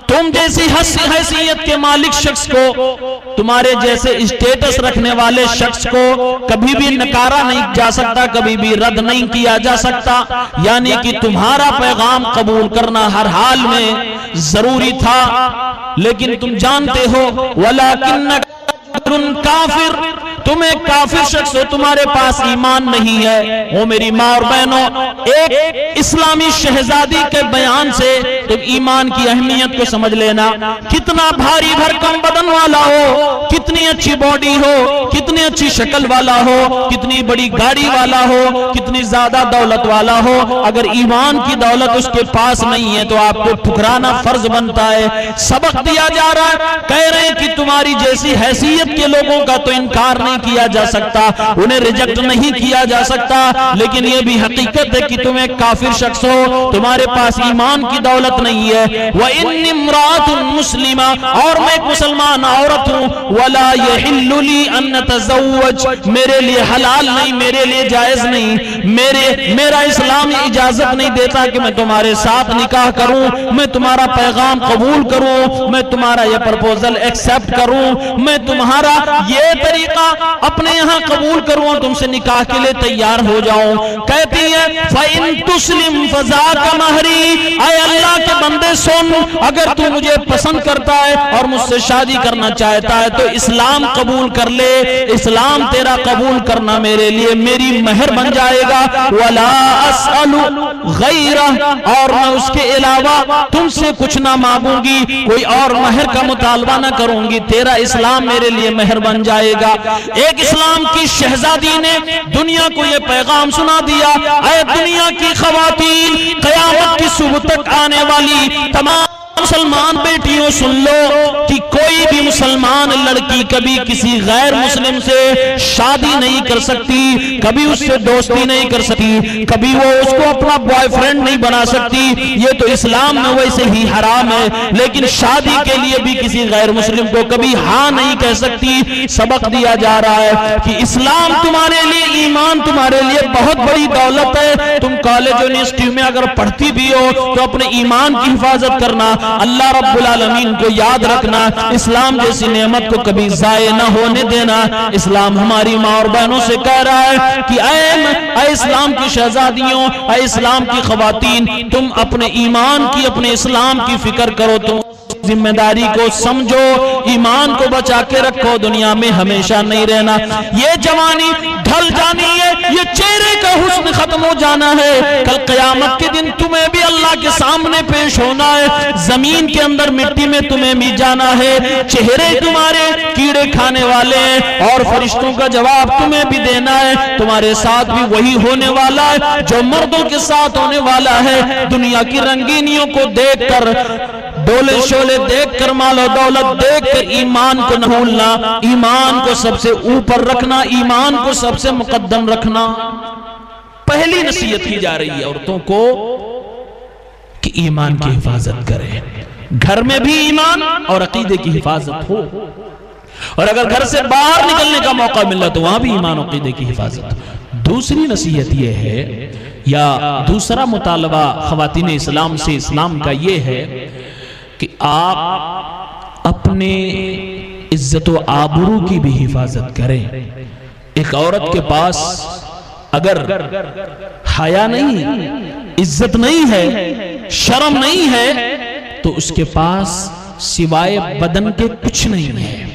तुम जैसी हैसियत के मालिक शख्स को, तुम्हारे जैसे स्टेटस रखने वाले शख्स को कभी भी नकारा नहीं जा सकता, कभी भी रद्द नहीं किया जा सकता, यानी कि तुम्हारा पैगाम कबूल करना हर हाल में जरूरी था। लेकिन तुम जानते हो वलाकिन काफिर, तुम एक काफिर शख्स हो, तुम्हारे पास ईमान नहीं है। वो मेरी माँ और बहनों, एक इस्लामी शहजादी के बयान से तुम ईमान की अहमियत को समझ लेना। कितना भारी भरकम बदन वाला हो, कितनी अच्छी बॉडी हो, कितनी अच्छी शक्ल वाला हो, कितनी बड़ी गाड़ी वाला हो, कितनी ज्यादा दौलत वाला हो, अगर ईमान की दौलत उसके पास नहीं है तो आपको ठुकराना फर्ज बनता है। सबक दिया जा रहा है, कह रहे हैं कि तुम्हारी जैसी हैसियत के लोगों का तो इनकार नहीं किया जा सकता, उन्हें रिजेक्ट नहीं किया जा सकता, लेकिन यह भी हकीकत है कि तुम एक काफिर शख्स हो, तुम्हारे पास ईमान की दौलत नहीं है। व इन्नी इम्राअतुन मुस्लिमा, और मैं एक मुसलमान औरत हूं, वला यहिल्लु ली अन अतज़व्वज, मेरे लिए हलाल नहीं, मेरे लिए जायज नहीं, मेरा इस्लाम इजाजत नहीं देता कि मैं तुम्हारे साथ निकाह करूं, मैं तुम्हारा पैगाम कबूल करूं, मैं तुम्हारा यह प्रपोजल एक्सेप्ट करूं, मैं तुम्हारा ये तरीका अपने यहाँ कबूल करूं, तुमसे निकाह के लिए तैयार हो जाऊं। कहती है फ़इन तुस्लिम फ़ज़ाका महरी, ऐ अल्लाह के बंदे सुन, अगर तू मुझे पसंद करता है और मुझसे शादी करना चाहता है तो इस्लाम कबूल कर ले। इस्लाम तेरा कबूल करना मेरे लिए मेरी महर बन जाएगा। वला अस्अलु गैरह, और मैं उसके अलावा तुमसे कुछ ना मांगूंगी, कोई और महर का मुतालबा ना करूंगी, तेरा इस्लाम मेरे लिए महर बन जाएगा। एक इस्लाम की शहजादी ने दुनिया को यह पैगाम सुना दिया, ऐ दुनिया की ख़वातीन, क़यामत की सुबह तक आने वाली तमाम मुसलमान बेटियों सुन लो कि कोई भी मुसलमान लड़की कभी किसी गैर मुस्लिम से शादी नहीं कर सकती, कभी उससे दोस्ती नहीं कर सकती, कभी वो उसको अपना बॉयफ्रेंड नहीं बना सकती। ये तो इस्लाम में वैसे ही हराम है, लेकिन शादी के लिए भी किसी गैर मुस्लिम को कभी हाँ नहीं कह सकती। सबक दिया जा रहा है कि इस्लाम तुम्हारे लिए, ईमान तुम्हारे लिए बहुत बड़ी दौलत है। तुम कॉलेज यूनिवर्सिटी में अगर पढ़ती भी हो तो अपने ईमान की हिफाजत करना, अल्लाह रब्बुल आलमीन को याद रखना, इस्लाम जैसी नेमत को कभी जाये न होने देना। इस्लाम हमारी माँ और बहनों से कह रहा है कि ऐ इस्लाम की शहजादियों, ऐ इस्लाम की ख़वातीन, तुम अपने ईमान की, अपने इस्लाम की फिक्र करो, तुम जिम्मेदारी को समझो, ईमान को बचा के रखो, दुनिया में हमेशा नहीं रहना। ये जवानी ढल जानी है, ये चेहरे का हुस्न खत्म हो जाना है। कल क़यामत के दिन तुम्हें भी अल्लाह के सामने पेश होना है, जमीन के अंदर मिट्टी में तुम्हें भी जाना है। चेहरे तुम्हारे कीड़े खाने वाले हैं और फरिश्तों का जवाब तुम्हें भी देना है। तुम्हारे साथ भी वही होने वाला है जो मर्दों के साथ होने वाला है। दुनिया की रंगीनियों को देखकर, डोले शोले देखकर, मालो दौलत देखकर ईमान को न भूलना, ईमान को सबसे ऊपर रखना, ईमान को सबसे मुकद्दम रखना। पहली नसीहत की जा रही है औरतों को कि ईमान की हिफाजत करें, घर में भी ईमान और अकीदे की हिफाजत हो, और अगर घर से बाहर निकलने का मौका मिला तो वहां भी ईमान और अकीदे की हिफाजत। दूसरी नसीहत यह है, या दूसरा मुतालबा ख़वातीन इस्लाम से इस्लाम का यह है कि आप अपने इज्जत व आबरू की भी हिफाजत करें। एक औरत के पास अगर हया नहीं, इज्जत नहीं है, शर्म नहीं है, तो उसके पास सिवाय बदन के कुछ नहीं है।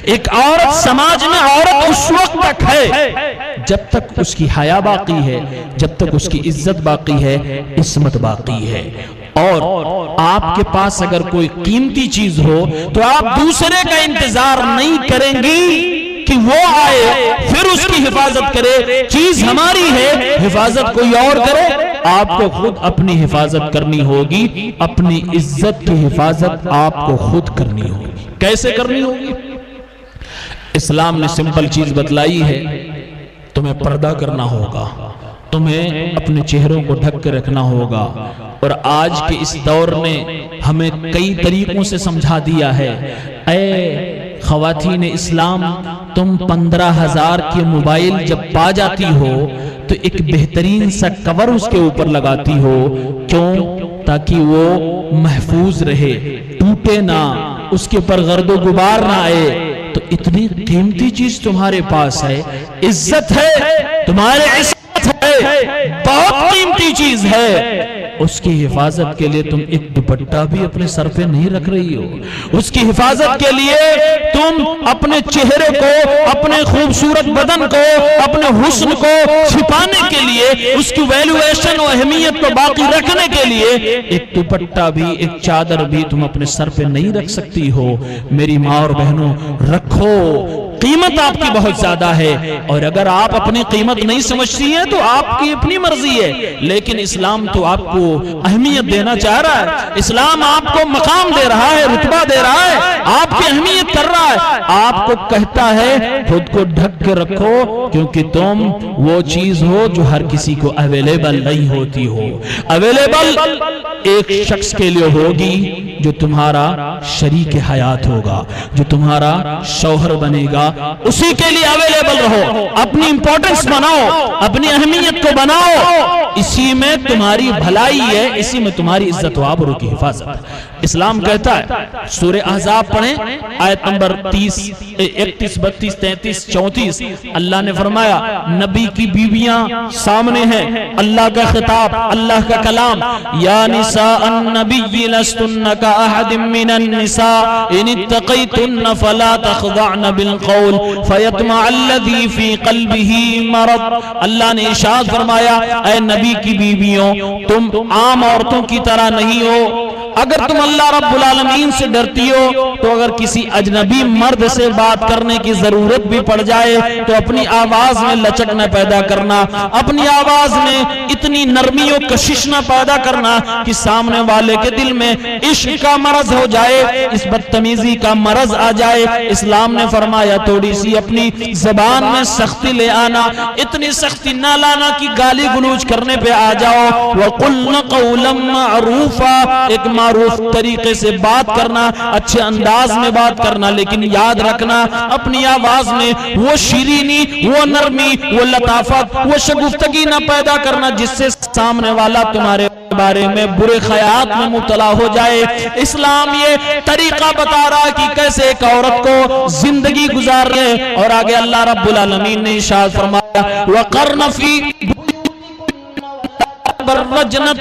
एक औरत समाज में औरत उस वक्त तक है जब तक उसकी हया बाकी है, जब तक उसकी इज्जत बाकी है, इस्मत बाकी है। और आपके पास अगर कोई कीमती चीज हो तो आप दूसरे का इंतजार नहीं करेंगी कि वो आए फिर उसकी हिफाजत करे। चीज हमारी है, हिफाजत कोई और करे, आपको खुद अपनी हिफाजत करनी होगी। अपनी इज्जत की हिफाजत आपको खुद करनी होगी। कैसे करनी होगी? इस्लाम ने सिंपल चीज बतलाई है, तुम्हें पर्दा करना होगा, तुम्हें अपने चेहरों को ढक के रखना होगा। और आज के इस दौर ने हमें कई तरीकों से समझा दिया है। ऐ ख़वातीन इस्लाम, तुम 15,000 के मोबाइल जब पा जाती हो तो एक बेहतरीन सा कवर उसके ऊपर लगाती हो। क्यों? ताकि वो महफूज रहे, टूटे ना, उसके ऊपर गर्दो गुबार ना आए। तो इतनी कीमती चीज तुम्हारे पास है, इज्जत है, तुम्हारे इज्जत है, बहुत कीमती चीज है। उसकी हिफाजत के लिए तुम एक दुपट्टा भी अपने सर पे नहीं रख रही हो। उसकी हिफाजत के लिए तुम अपने चेहरे को, अपने खूबसूरत बदन को, अपने हुस्न को छिपाने के लिए, उसकी वैल्यूएशन और अहमियत को बाकी रखने के लिए एक दुपट्टा भी, एक चादर भी तुम अपने सर पे नहीं रख सकती हो। मेरी माँ और बहनों, रखो, कीमत आपकी बहुत ज्यादा है। और अगर आप अपनी कीमत नहीं समझती हैं तो आपकी अपनी मर्जी है, लेकिन इस्लाम तो आपको अहमियत देना चाह रहा है। इस्लाम आपको मकाम दे रहा है, रुतबा दे रहा है, आपकी अहमियत कर रहा है। आपको कहता है खुद को ढक के रखो, क्योंकि तुम वो चीज हो जो हर किसी को अवेलेबल नहीं होती हो। अवेलेबल एक शख्स के लिए होगी जो तुम्हारा शरीक हयात होगा, जो तुम्हारा शौहर बनेगा, उसी के लिए अवेलेबल रहो। अपनी इंपॉर्टेंस बनाओ, अपनी अहमियत को बनाओ, इसी में तुम्हारी भलाई है, इसी में तुम्हारी इज्जत व आबरू की हिफाजत। इस्लाम कहता है, सूरे अहज़ाब पढ़ें आयत नंबर 30, 31, 32, 33, 34, अल्लाह ने फरमाया नबी की बीवियां सामने हैं, अल्लाह का खिताब, अल्लाह का कलाम, या निसा अन्नबी लस्तुन्न का अहदिम मिनन निसा इन इत्तक़ैतुन्न फला तख़ज़अन बिल क़ौल फयतमअ अल्लज़ी फ़ी क़ल्बिही मरद। अल्लाह ने इरशाद फरमाया, ऐ नबी की बीवियों, तुम आम औरतों की तरह नहीं हो। अगर तुम अल्लाह रब्बुल आलमीन से डरती हो तो अगर किसी अजनबी मर्द से बात करने की जरूरत भी पड़ जाए तो अपनी आवाज में लचक न पैदा करना, अपनी आवाज में इतनी नरमी और कशिश न पैदा करना कि सामने वाले के दिल में इश्क का मरज हो जाए, इस बदतमीजी का मरज आ जाए। इस्लाम ने फरमाया थोड़ी सी अपनी जबान में सख्ती ले आना, इतनी सख्ती ना लाना कि गाली गलूज करने पे आ जाओ। वक़ुल्न क़ौलन मअरूफा, एक मारूफ तरीके से बात करना, अच्छे अंदाज में बात करना, लेकिन याद रखना अपनी आवाज में वो शीरीनी, वो नरमी, वो लताफत, वो शगुफ्तगी ना पैदा करना जिससे सामने वाला तुम्हारे बारे में बुरे ख्यालात में मुब्तला हो जाए। इस्लाम ये तरीका बता रहा है कि कैसे एक औरत को जिंदगी गुजारे। और आगे अल्लाह रब्बुल आलमीन ने इरशाद फरमाया, वक़र्न फी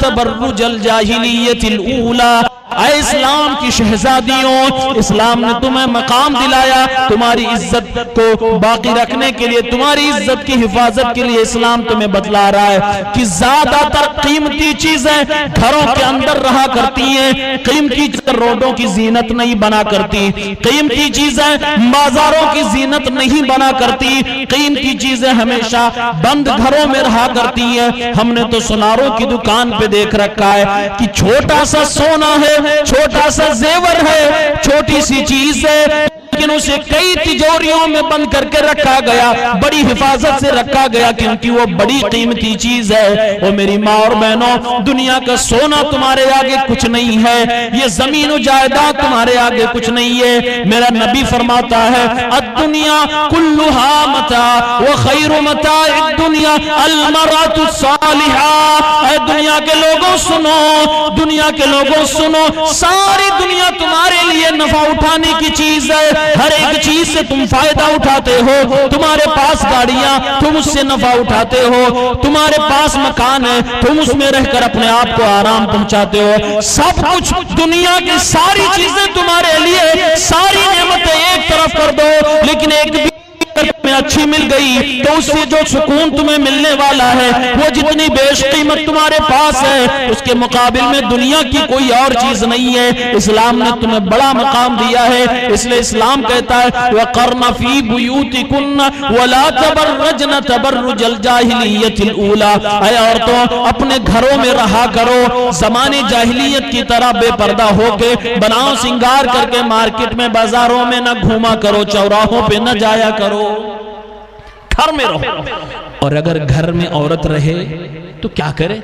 तबर्रुजल जाहिलियतिल ऊला। ऐ इस्लाम की शहजादियों, इस्लाम ने तुम्हें मकाम दिलाया, तुम्हारी इज्जत को बाकी रखने के लिए, तुम्हारी इज्जत की हिफाजत के लिए इस्लाम तुम्हें बतला रहा है कि ज्यादातर कीमती चीजें घरों के अंदर रहा करती हैं, कीमती चीजें रोडों की जीनत नहीं बना करती, कीमती चीजें बाजारों की जीनत नहीं बना करती, कीमती चीजें हमेशा बंद घरों में रहा करती हैं। हमने तो सुनारों की दुकान पे देख रखा है कि छोटा सा सोना है, छोटा सा जेवर है, छोटी सी चीज है, लेकिन उसे कई तिजोरियों में बंद करके रखा गया, बड़ी हिफाजत से रखा गया क्योंकि वो बड़ी कीमती चीज है। वो मेरी माँ और बहनों, दुनिया का सोना तुम्हारे आगे कुछ नहीं है, ये जमीन जायदाद तुम्हारे आगे कुछ नहीं है। मेरा नबी फरमाता है, अद्दुनिया कुल्लुहा मता व खैरु मताइद दुनिया अल मरअतु सालिहा। ऐ दुनिया के लोगों सुनो, दुनिया के लोगों सुनो, सारी दुनिया तुम्हारे लिए नफा उठाने की चीज है, हर एक चीज से तुम फायदा उठाते हो। तुम्हारे पास गाड़ियां, तुम उससे नफा उठाते हो, तुम्हारे पास मकान है, तुम उसमें रहकर अपने आप को आराम पहुंचाते हो। सब कुछ दुनिया की सारी चीजें तुम्हारे लिए, सारी नेमतें एक तरफ कर दो, लेकिन एक में अच्छी मिल गई तो उससे जो सुकून तुम्हें मिलने वाला है, वो जितनी बेशकीमत तुम्हारे पास है, उसके मुकाबिल में दुनिया की कोई और चीज नहीं है। इस्लाम ने तुम्हें बड़ा मकाम दिया है, इसलिए इस्लाम कहता है, वक़र्न फी बुयूतिकुन्न वला तबर्रजन तबर्रुजल जाहिलियतिल ऊला। ऐ औरतों, अपने घरों में रहा करो, ज़माने जाहिलियत की तरह बेपर्दा होके, बनाओ सिंगार करके मार्केट में बाजारों में न घूमा करो, चौराहों पे न जाया करो, घर में रहो। और अगर घर में औरत रहे तो क्या करे,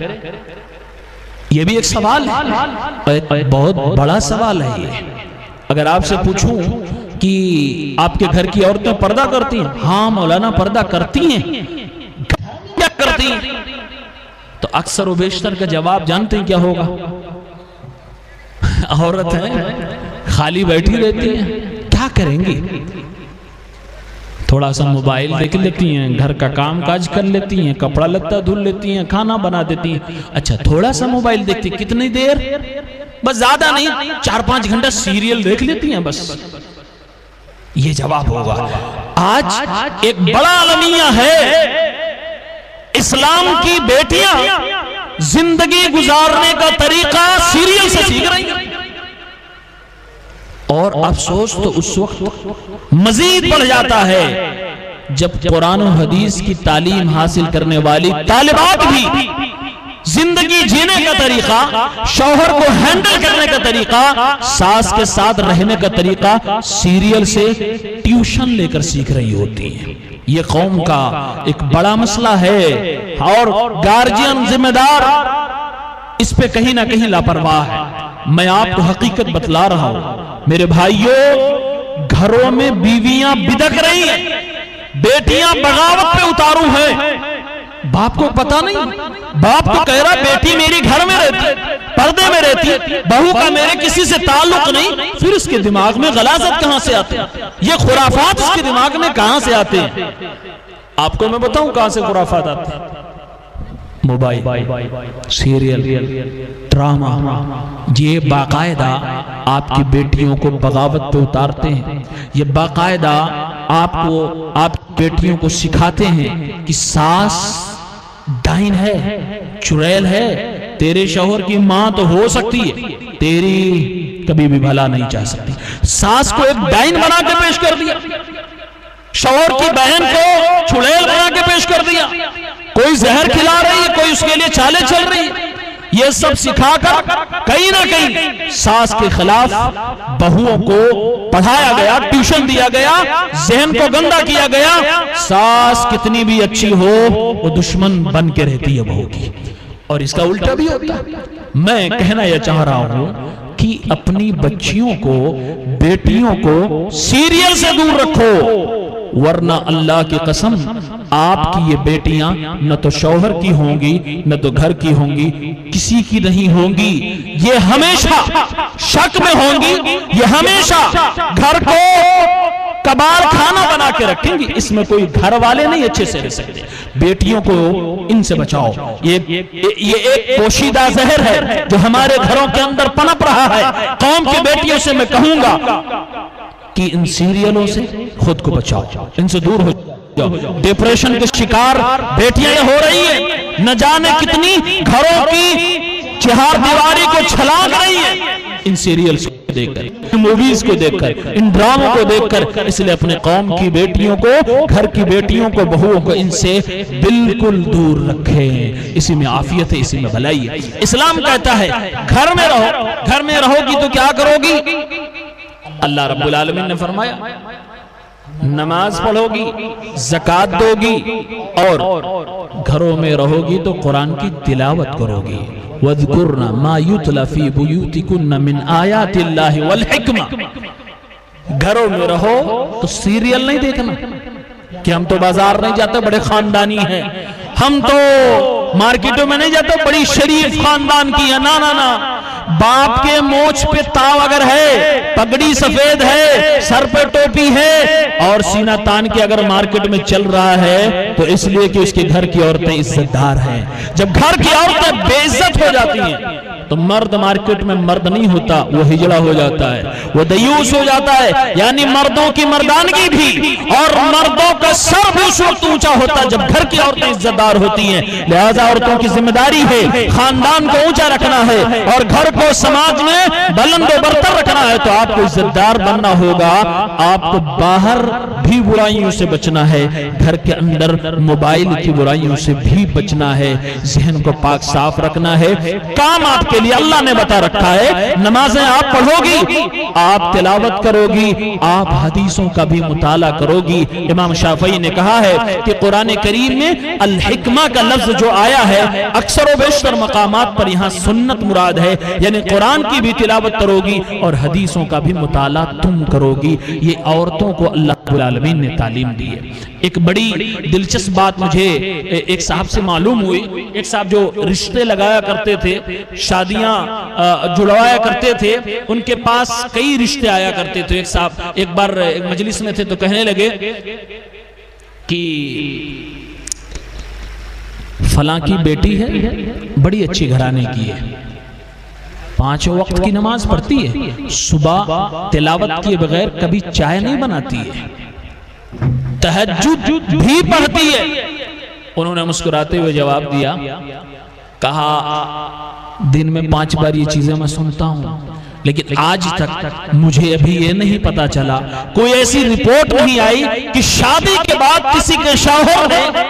ये भी एक सवाल है, बहुत बड़ा सवाल है ये। अगर आपसे पूछूं कि आपके घर की औरतें पर्दा करती हैं? हाँ मौलाना, पर्दा करती हैं। क्या करती हैं? तो अक्सर और बेशतर का जवाब जानते हैं क्या होगा? औरत है, खाली बैठी रहती है, क्या करेंगी? थोड़ा सा मोबाइल देख लेती हैं, घर का काम काज कर लेती हैं, कपड़ा लत्ता धुल लेती हैं, खाना बना देती हैं। अच्छा, थोड़ा सा मोबाइल देखती, कितनी देर? बस ज्यादा नहीं, 4-5 घंटा सीरियल देख लेती हैं बस। ये जवाब होगा। आज एक बड़ा अलमिया है, इस्लाम की बेटियां जिंदगी गुजारने का तरीका सीरियल से सीख रही हैं। और अफसोस तो उस वक्त मजीद बढ़ जाता है जब कुरान और हदीस की तालीम हासिल करने वाली तालिबात भी जिंदगी जीने का तरीका, शौहर को हैंडल करने का तरीका, सास के साथ रहने का तरीका सीरियल से ट्यूशन लेकर सीख रही होती है। ये कौम का एक बड़ा मसला है और गार्जियन जिम्मेदार इस पे कहीं ना कहीं लापरवाह है। मैं आपको हकीकत बतला रहा हूं मेरे भाइयों, घरों में बीवियां बिदक रही हैं, बेटियां बगावत पे उतारू हैं, बाप को पता नहीं, बाप तो कह रहा बेटी मेरी घर में रहती, पर्दे में रहती, बहू का मेरे किसी से ताल्लुक नहीं। फिर इसके दिमाग में गलाजत कहां से आते हैं, ये खुराफात इसके दिमाग में कहां से आते हैं? आपको मैं बताऊं कहां से खुराफात आते हैं? मोबाइल, सीरियल, ड्रामा, ये बाकायदा आपकी बेटियों को बगावत पे उतारते हैं। ये बाकायदा आपको, आप बेटियों को सिखाते हैं कि सास डाइन है, चुड़ैल है, तेरे शौहर की मां तो हो सकती है, तेरी कभी भी भला नहीं चाह सकती। सास को एक डाइन बना के पेश कर दिया, शौहर की बहन को चुड़ैल बना के पेश कर दिया, कोई जहर खिला रही है, कोई उसके लिए चालें चल रही है। ये सब सिखाकर कहीं ना कहीं सास के खिलाफ बहुओं को पढ़ाया गया, ट्यूशन दिया गया, जहन को गंदा किया गया। सास कितनी भी अच्छी हो वो दुश्मन बन के रहती है बहू की, और इसका उल्टा भी होता है। मैं कहना यह चाह रहा हूं कि अपनी बच्चियों को, बेटियों को सीरियल से दूर रखो, वरना अल्लाह की कसम आपकी ये बेटियां न तो शौहर की होंगी, न तो घर की होंगी, किसी की नहीं होंगी। ये हमेशा शक में होंगी, ये हमेशा घर को कबाड़ खाना बना के रखेंगी। इसमें कोई घर वाले नहीं अच्छे से रह सकते। बेटियों को इनसे बचाओ। ये एक पोशीदा जहर है जो हमारे घरों के अंदर पनप रहा है। कौम की बेटियों से मैं कहूंगा कि इन सीरियलों से खुद को बचाओ, इनसे दूर हो जाओ। डिप्रेशन के शिकार बेटियां हो रही है, न जाने कितनी घरों की चार दीवारी को छलांग रही है इन सीरियल्स को देखकर, मूवीज को देखकर, इन ड्रामों को देखकर। इसलिए अपने कौम की बेटियों को, घर की बेटियों को, बहुओं को इनसे बिल्कुल दूर रखें। इसी में आफियत है, इसी में भलाई है। इस्लाम कहता है घर में रहो, घर में रहोगी तो क्या करोगी? अल्लाह रब्बुल आलमीन ने फरमाया नमाज पढ़ोगी, ज़कात दोगी, और घरों में रहोगी तो कुरान की तिलावत करोगी। वज़कुरना मा युतला फी बुयूतिकुन्ना मिन आयातिल्लाहि वल हिक्मा। घरों में रहो तो सीरियल नहीं देखना कि हम तो बाजार नहीं जाते, बड़े खानदानी हैं, हम तो मार्केटों में नहीं जाते, बड़ी शरीफ खानदान की है। ना ना ना, बाप के मोछ पे ताव अगर है, पगड़ी सफेद है, सर पे टोपी है और सीना तान के अगर मार्केट में चल रहा है तो इसलिए कि उसके घर की औरतें इज्जतदार हैं। जब घर की औरतें बेइज्जत हो जाती हैं तो मर्द मार्केट में मर्द नहीं होता, वो हिजड़ा हो जाता है, वो दयूस हो जाता है। यानी मर्दों की मर्दानगी भी और मर्दों का सर भी उस वक्त ऊंचा होता है जब घर की औरतें इज्जतदार होती हैं। लिहाजा औरतों की जिम्मेदारी है खानदान को ऊंचा रखना है और घर को समाज में बुलंद बरतर रखना है। तो आपको इज्जतदार बनना होगा, आपको बाहर भी बुराइयों से बचना है, घर के अंदर मोबाइल की बुराइयों से भी बचना है, जहन को पाक साफ रखना है। काम आपके लिए अल्लाह ने बता रखा है, नमाजें आप पढ़ोगी, आप तिलावत करोगी, आप हदीसों का भी मुताला करोगी। इमाम शाफई ने कहा है कि कुरान करीम में अल हिक्मा का लफ्ज जो आया है अक्सर व बेशतर मकामात पर यहाँ सुन्नत मुराद है, यानी कुरान की भी तिलावत करोगी और हदीसों का भी मुताला तुम करोगी। ये औरतों को अल्लाह रब्बुल आलमीन ने तालीम दी है। एक बड़ी दिलचस्प बात मुझे एक साहब से मालूम हुई। एक साहब जो रिश्ते लगाया करते थे, शादियां जुड़वाया करते थे, उनके पास कई रिश्ते आया करते थे। एक साहब एक बार एक मजलिस में थे तो कहने लगे कि फलां की बेटी है, बड़ी अच्छी घराने की है, 5 वक्त की नमाज पढ़ती है, सुबह तिलावत किए बगैर कभी चाय नहीं बनाती है, तहज्जुद भी पढ़ती है। उन्होंने मुस्कुराते हुए जवाब दिया, कहा दिन में 5 बार ये चीजें मैं सुनता हूं, लेकिन आज तक मुझे अभी ये नहीं पता चला, कोई ऐसी रिपोर्ट नहीं आई कि शादी के बाद किसी के शौहर ने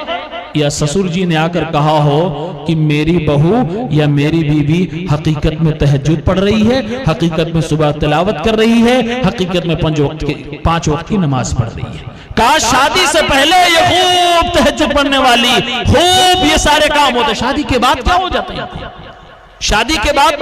या ससुर जी ने आकर कहा हो कि मेरी बहू या मेरी बीवी हकीकत में तहज्जुद पढ़ रही है, हकीकत में सुबह तिलावत कर रही है, हकीकत में 5 वक्त की नमाज पढ़ रही है। कहा शादी से पहले ये खूब तहज्जुद पढ़ने वाली, खूब ये सारे काम होते, शादी के बाद क्या हो जाते हैं? शादी के बाद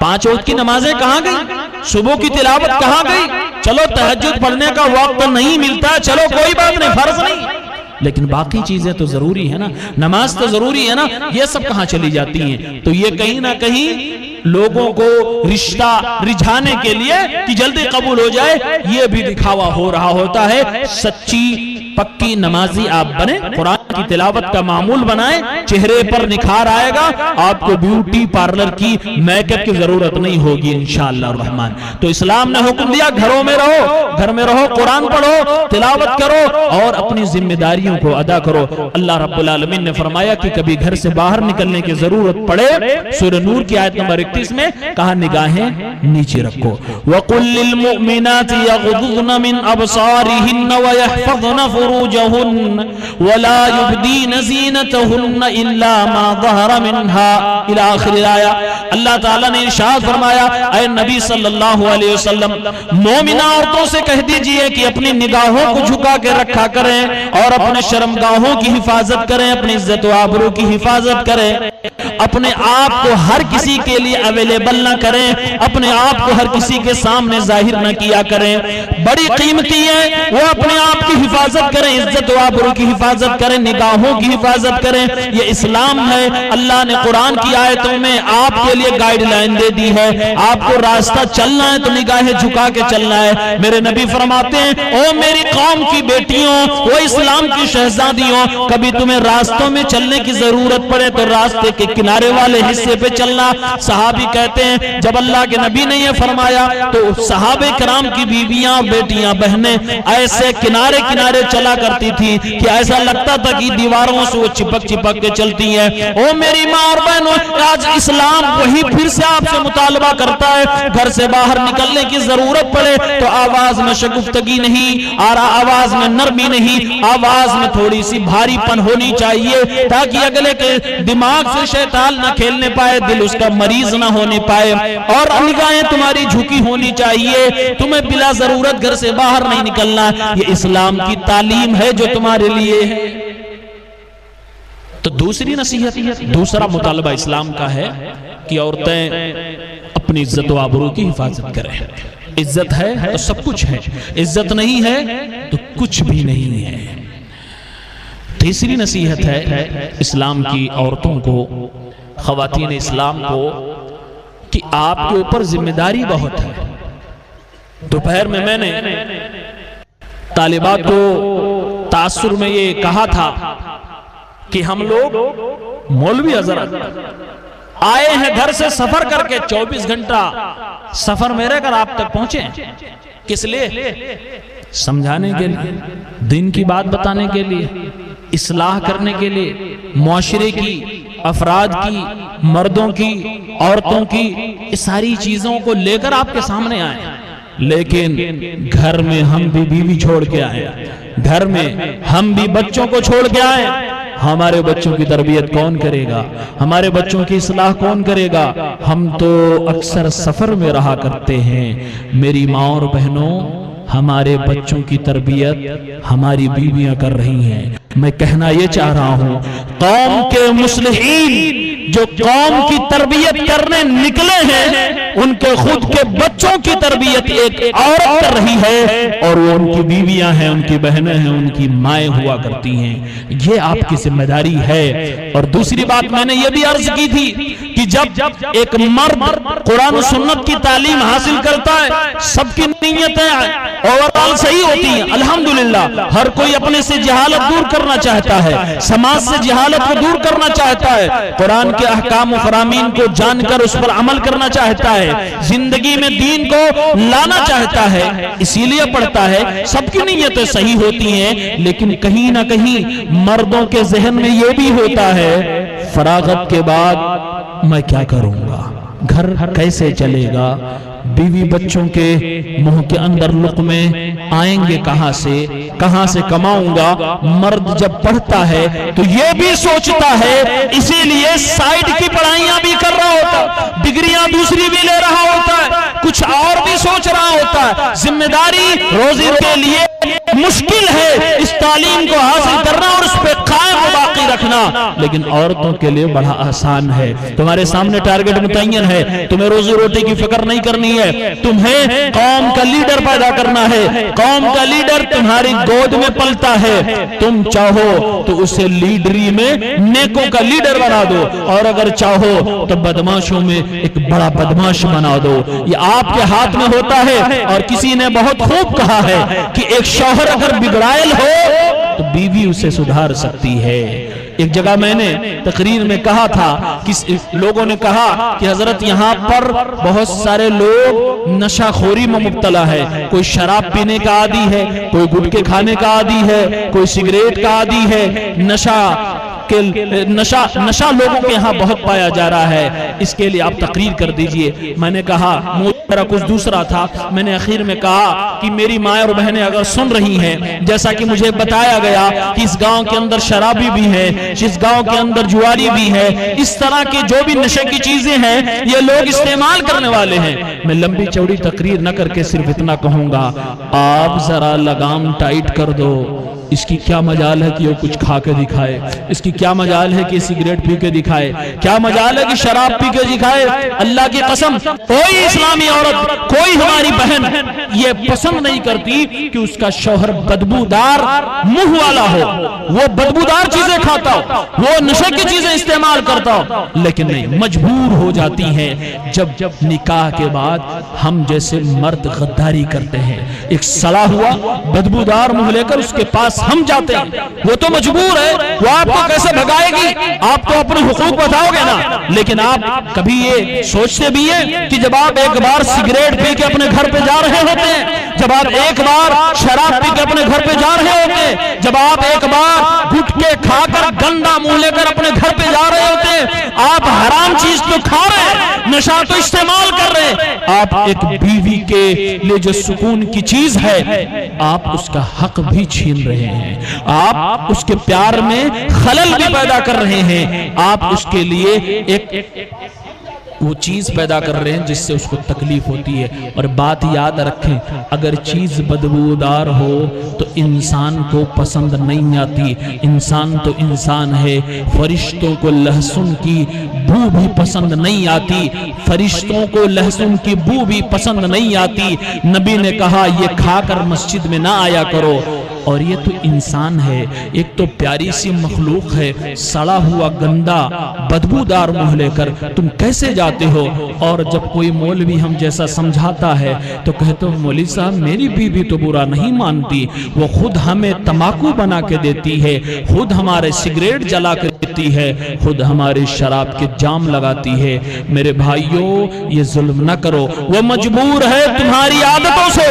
5 वक्त की नमाजें कहां गई, सुबह की तिलावत कहां गई? चलो तहज्जुद पढ़ने का वक्त नहीं मिलता, चलो कोई बात नहीं, फर्ज नहीं, लेकिन बाकी चीजें तो जरूरी है ना, नमाज तो जरूरी है ना, ये सब कहां चली जाती हैं? तो ये कहीं ना कहीं लोगों को रिश्ता रिझाने के लिए कि जल्दी कबूल हो जाए, ये भी दिखावा हो रहा होता है। सच्ची पक्की नमाजी आप बने, कुरान की तिलावत का मामूल बनाए, चेहरे पर निखार आएगा, आपको ब्यूटी पार्लर की मेकअप की जरूरत नहीं होगी इंशाअल्लाह रहमान। तो इस्लाम ने हुक्म दिया घरों में रहो, घर में रहो, कुरान पढ़ो, तिलावत करो और अपनी जिम्मेदारियों को अदा करो। अल्लाह रब्बुल आलमीन ने फरमाया कि कभी घर से बाहर निकलने की जरूरत पड़े, सूरह नूर की आयत नंबर 31 में कहा निगाहें नीचे रखो। वकुल लिल मुमिनाति यग़ुद्दुन मिन अबसारिहिन्न व यहफ़ज़्न फुरूजहुन्न वला युब्दीन ज़ीनतहुन्न इल्ला मा ज़हरा मिन्हा इला आखिर आया। अल्लाह ताला ने इरशाद फरमाया, ऐ नबी सल्लल्लाहु अलैहि वसल्लम, मोमिना औरतों से कह दीजिए कि अपनी निगाहों को झुका के रखा करें और अपने शर्मगाहों की हिफाजत करें, अपनी इज्जत व आबरू की हिफाजत करें, अपने आप को हर किसी के लिए अवेलेबल ना करें, अपने आप को हर किसी के सामने जाहिर ना किया करें। बड़ी कीमती है वो अपने आप की हिफाजत करें, इज्जत व आबरू की हिफाजत करें, निगाहों की हिफाजत करें। ये इस्लाम है। अल्लाह ने कुरान की आयतों में आपके लिए गाइडलाइन दे दी है। आपको रास्ता चलना है तो निगाहें झुका के चलना है। मेरे नबी फरमाते हैं, ओ मेरी कौम की बेटियों, वो इस्लाम की शहजादियों, कभी तुम्हें रास्तों में चलने की जरूरत पड़े तो रास्ते के किनारे वाले हिस्से पे चलना। सहाबी कहते हैं जब अल्लाह के नबी ने ये फरमाया तो सहाबे कराम की बीवियां, बेटियां, बहनें ऐसे किनारे किनारे चला करती थी कि ऐसा लगता था कि दीवारों से वो चिपक चिपक के चलती है। ओ मेरी माँ और बहनों, आज इस्लाम वही फिर से आपसे मुतालबा करता है, घर से बाहर निकलने की जरूरत पड़े तो आवाज में शगुफ्तगी नहीं, आवाज में नरमी नहीं, आवाज में थोड़ी सी भारीपन होनी चाहिए ताकि अगले के दिमाग से शैतान ना खेलने पाए, दिल उसका मरीज ना होने पाए। और निगाहें तुम्हारी झुकी होनी चाहिए, तुम्हें बिला जरूरत घर से बाहर नहीं निकलना। ये इस्लाम की तालीम है जो तुम्हारे लिए है। तो दूसरी नसीहत, दूसरा मुतालबा इस्लाम का है कि औरतें अपनी इज्जत व आबरू की हिफाजत करें। इज्जत है तो सब कुछ है, इज्जत नहीं है तो कुछ भी नहीं है। तीसरी नसीहत है इस्लाम की औरतों को, ख़वातीन इस्लाम को, कि आपके ऊपर जिम्मेदारी बहुत है। दोपहर में मैंने तालिबात को तासुर में ये कहा था कि हम लोग मौलवी हज़रत आए हैं घर से सफर करके, 24 घंटा सफर में रहकर आप तक पहुंचे। किस लिए? समझाने के लिए, दिन की बात बताने के लिए, इस्लाह करने के लिए, मुआशरे की, अफराद की, मर्दों की, औरतों की, इस सारी चीजों को लेकर आपके सामने आए। लेकिन घर में हम भी बीवी छोड़ के आए, घर में हम भी बच्चों को छोड़ के आए। हमारे बच्चों की तरबियत कौन करेगा? हमारे बच्चों की इस्लाह कौन करेगा? हम तो अक्सर सफर में रहा करते हैं। मेरी माँ और बहनों, हमारे बच्चों की तरबियत हमारी बीवियां कर रही हैं। मैं कहना यह चाह रहा हूं, कौम के मुस्लिहीन जो कौम की तरबियत करने निकले हैं, उनके खुद के बच्चों की तरबियत एक औरत कर रही है और वो उनकी बीवियां हैं, उनकी बहनें हैं, उनकी माएं हुआ करती हैं। ये आपकी जिम्मेदारी है। और दूसरी बात मैंने ये भी अर्ज की थी कि जब एक मर्द कुरान और सुन्नत की तालीम हासिल करता है, सबकी नीयतें ओवरऑल सही होती हैं, अल्हम्दुलिल्लाह। हर कोई अपने से जहालत दूर करना चाहता है, समाज से जहालत को दूर करना चाहता है, कुरान के अहकाम और फरामीन को जानकर उस पर अमल करना चाहता है, जिंदगी में दीन को लाना चाहता है, इसीलिए पढ़ता है। सबकी नीयतें सही होती हैं, लेकिन कहीं ना कहीं मर्दों के जहन में यह भी होता है, फरागत के बाद मैं क्या करूंगा, घर कैसे चलेगा, बीवी बच्चों के मुंह के अंदर लुक़्मे आएंगे कहां से कमाऊंगा। मर्द जब पढ़ता है तो ये भी सोचता है, इसीलिए साइड की पढ़ाइयां भी कर रहा होता, डिग्रियां दूसरी भी ले रहा होता है, कुछ और भी सोच रहा होता है। जिम्मेदारी रोजी के लिए मुश्किल है इस तालीम को हासिल करना और उस पर कायम बाकी रखना, लेकिन औरतों के लिए बड़ा आसान है। तुम्हारे सामने टारगेट मुतय्यन है, तुम्हें रोजी रोटी की फिक्र नहीं करनी है, तुम्हें कौम का लीडर पैदा करना है। कौम का लीडर तुम्हारी गोद में पलता है, तुम चाहो तो उसे लीडरी में नेकों का लीडर बना दो, और अगर चाहो तो बदमाशों में एक बड़ा बदमाश बना दो। ये आपके हाथ में होता है। और किसी ने बहुत खूब कहा है कि एक शौहर अगर बिगड़ायल हो तो बीवी उसे सुधार सकती है। एक जगह मैंने तकरीर में कहा था कि लोगों ने कहा कि हजरत यहाँ पर बहुत सारे लोग नशाखोरी में मुब्तला है। कोई शराब पीने का आदी है, कोई गुटखे खाने का आदी है, कोई सिगरेट का आदी है। नशा लोगों के यहाँ बहुत पाया जा रहा है, इसके लिए आप तकरीर कर दीजिए। मैंने कहा मेरा कुछ दूसरा था। मैंने आखिर में कहा कि मेरी माँ और बहनें अगर सुन रही हैं, जैसा कि मुझे बताया गया कि इस गांव के अंदर शराबी भी है, इस गांव के अंदर जुआरी भी है, इस तरह के जो भी नशे की चीजें हैं ये लोग इस्तेमाल करने वाले हैं। मैं लंबी चौड़ी तकरीर न करके सिर्फ इतना कहूंगा, आप जरा लगाम टाइट कर दो। इसकी क्या मजाल है कि वो कुछ खा के दिखाए, इसकी क्या मजाल है कि सिगरेट पी के दिखाए, क्या मजाल है कि शराब पी के दिखाए। अल्लाह की कसम, कोई इस्लामी औरत, कोई हमारी बहन ये पसंद नहीं करती कि उसका शौहर बदबूदार मुंह वाला हो, वो बदबूदार चीजें खाता हो, वो नशे की चीजें इस्तेमाल करता हो। लेकिन नहीं, मजबूर हो जाती है जब निकाह के बाद हम जैसे मर्द गद्दारी करते हैं। एक सड़ा हुआ बदबूदार मुंह लेकर उसके पास हम जाते हैं, वो तो मजबूर है, वो आपको कैसे भगाएगी? आप तो अपने हुकूक बताओगे ना। लेकिन आप कभी ये सोचते भी हैं कि जब आप एक बार सिगरेट पी के अपने घर पे जा रहे होते हैं, जब आप एक बार शराब पी के अपने घर पे जा रहे होते हैं, जब आप एक बार गुटखे खाकर गंदा मुंह लेकर अपने घर पे जा रहे होते हैं, आप हराम चीज तो खा रहे हैं, नशा तो इस्तेमाल कर रहे हैं, आप एक बीवी के लिए जो सुकून की चीज है आप उसका हक भी छीन रहे हैं, आप उसके प्यार में खलल भी पैदा कर रहे हैं, आप उसके लिए एक वो चीज पैदा कर रहे हैं जिससे उसको तकलीफ होती है। और बात याद रखें, अगर चीज बदबूदार हो तो इंसान को पसंद नहीं आती। इंसान तो इंसान है, फरिश्तों को लहसुन की बू भी पसंद नहीं आती, फरिश्तों को लहसुन की बू भी पसंद नहीं आती। नबी ने कहा ये खाकर मस्जिद में ना आया करो। और ये तो इंसान है, एक तो प्यारी सी मखलूक है, सड़ा हुआ गंदा बदबूदार मुंह लेकर तुम कैसे जाते हो? और जब कोई मौलवी हम जैसा समझाता है तो कहते हो मौलवी साहब मेरी बीवी तो बुरा नहीं मानती, वो खुद हमें तंबाकू बना के देती है, खुद हमारे सिगरेट जला कर देती है, खुद हमारी शराब के जाम लगाती है। मेरे भाइयों ये जुल्म न करो, वो मजबूर है तुम्हारी आदतों से,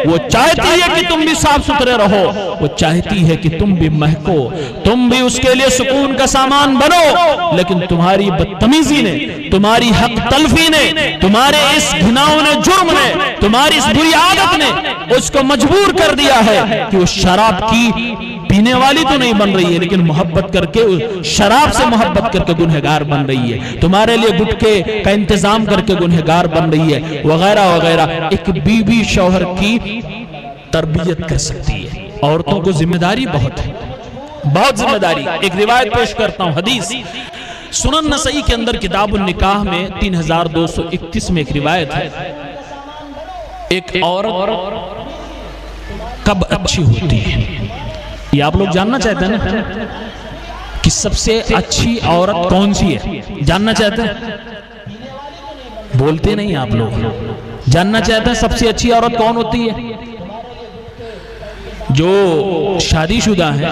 वो चाहती है कि तुम भी साफ सुथरे रहो, वो चाहती है कि तुम भी महको, तुम भी उसके लिए सुकून का सामान बनो। लेकिन तुम्हारी बदतमीजी ने, तुम्हारी हक तलफी ने, तुम्हारे इस घिनौने जुर्म ने, तुम्हारी इस बुरी आदत ने उसको मजबूर कर दिया है कि वो शराब की पीने वाली तो नहीं बन रही है, लेकिन मोहब्बत करके, शराब से मोहब्बत करके गुनहगार बन रही है, तुम्हारे लिए गुटखे का इंतजाम करके गुनहगार बन रही है, वगैरह वगैरह। एक बीवी शौहर की तरबियत कर सकती है। औरतों को जिम्मेदारी बहुत है, बहुत जिम्मेदारी। एक रिवायत पेश करता हूं, हदीस सुनन नसई के अंदर किताबुन निकाह में 3231 में एक रिवायत है, एक औरत कब अच्छी होती है ये आप लोग जानना चाहते हैं ना, कि सबसे अच्छी औरत कौन सी है? जानना चाहते हैं? बोलते नहीं आप लोग। जानना चाहते हैं सबसे अच्छी औरत कौन होती है? जो शादीशुदा है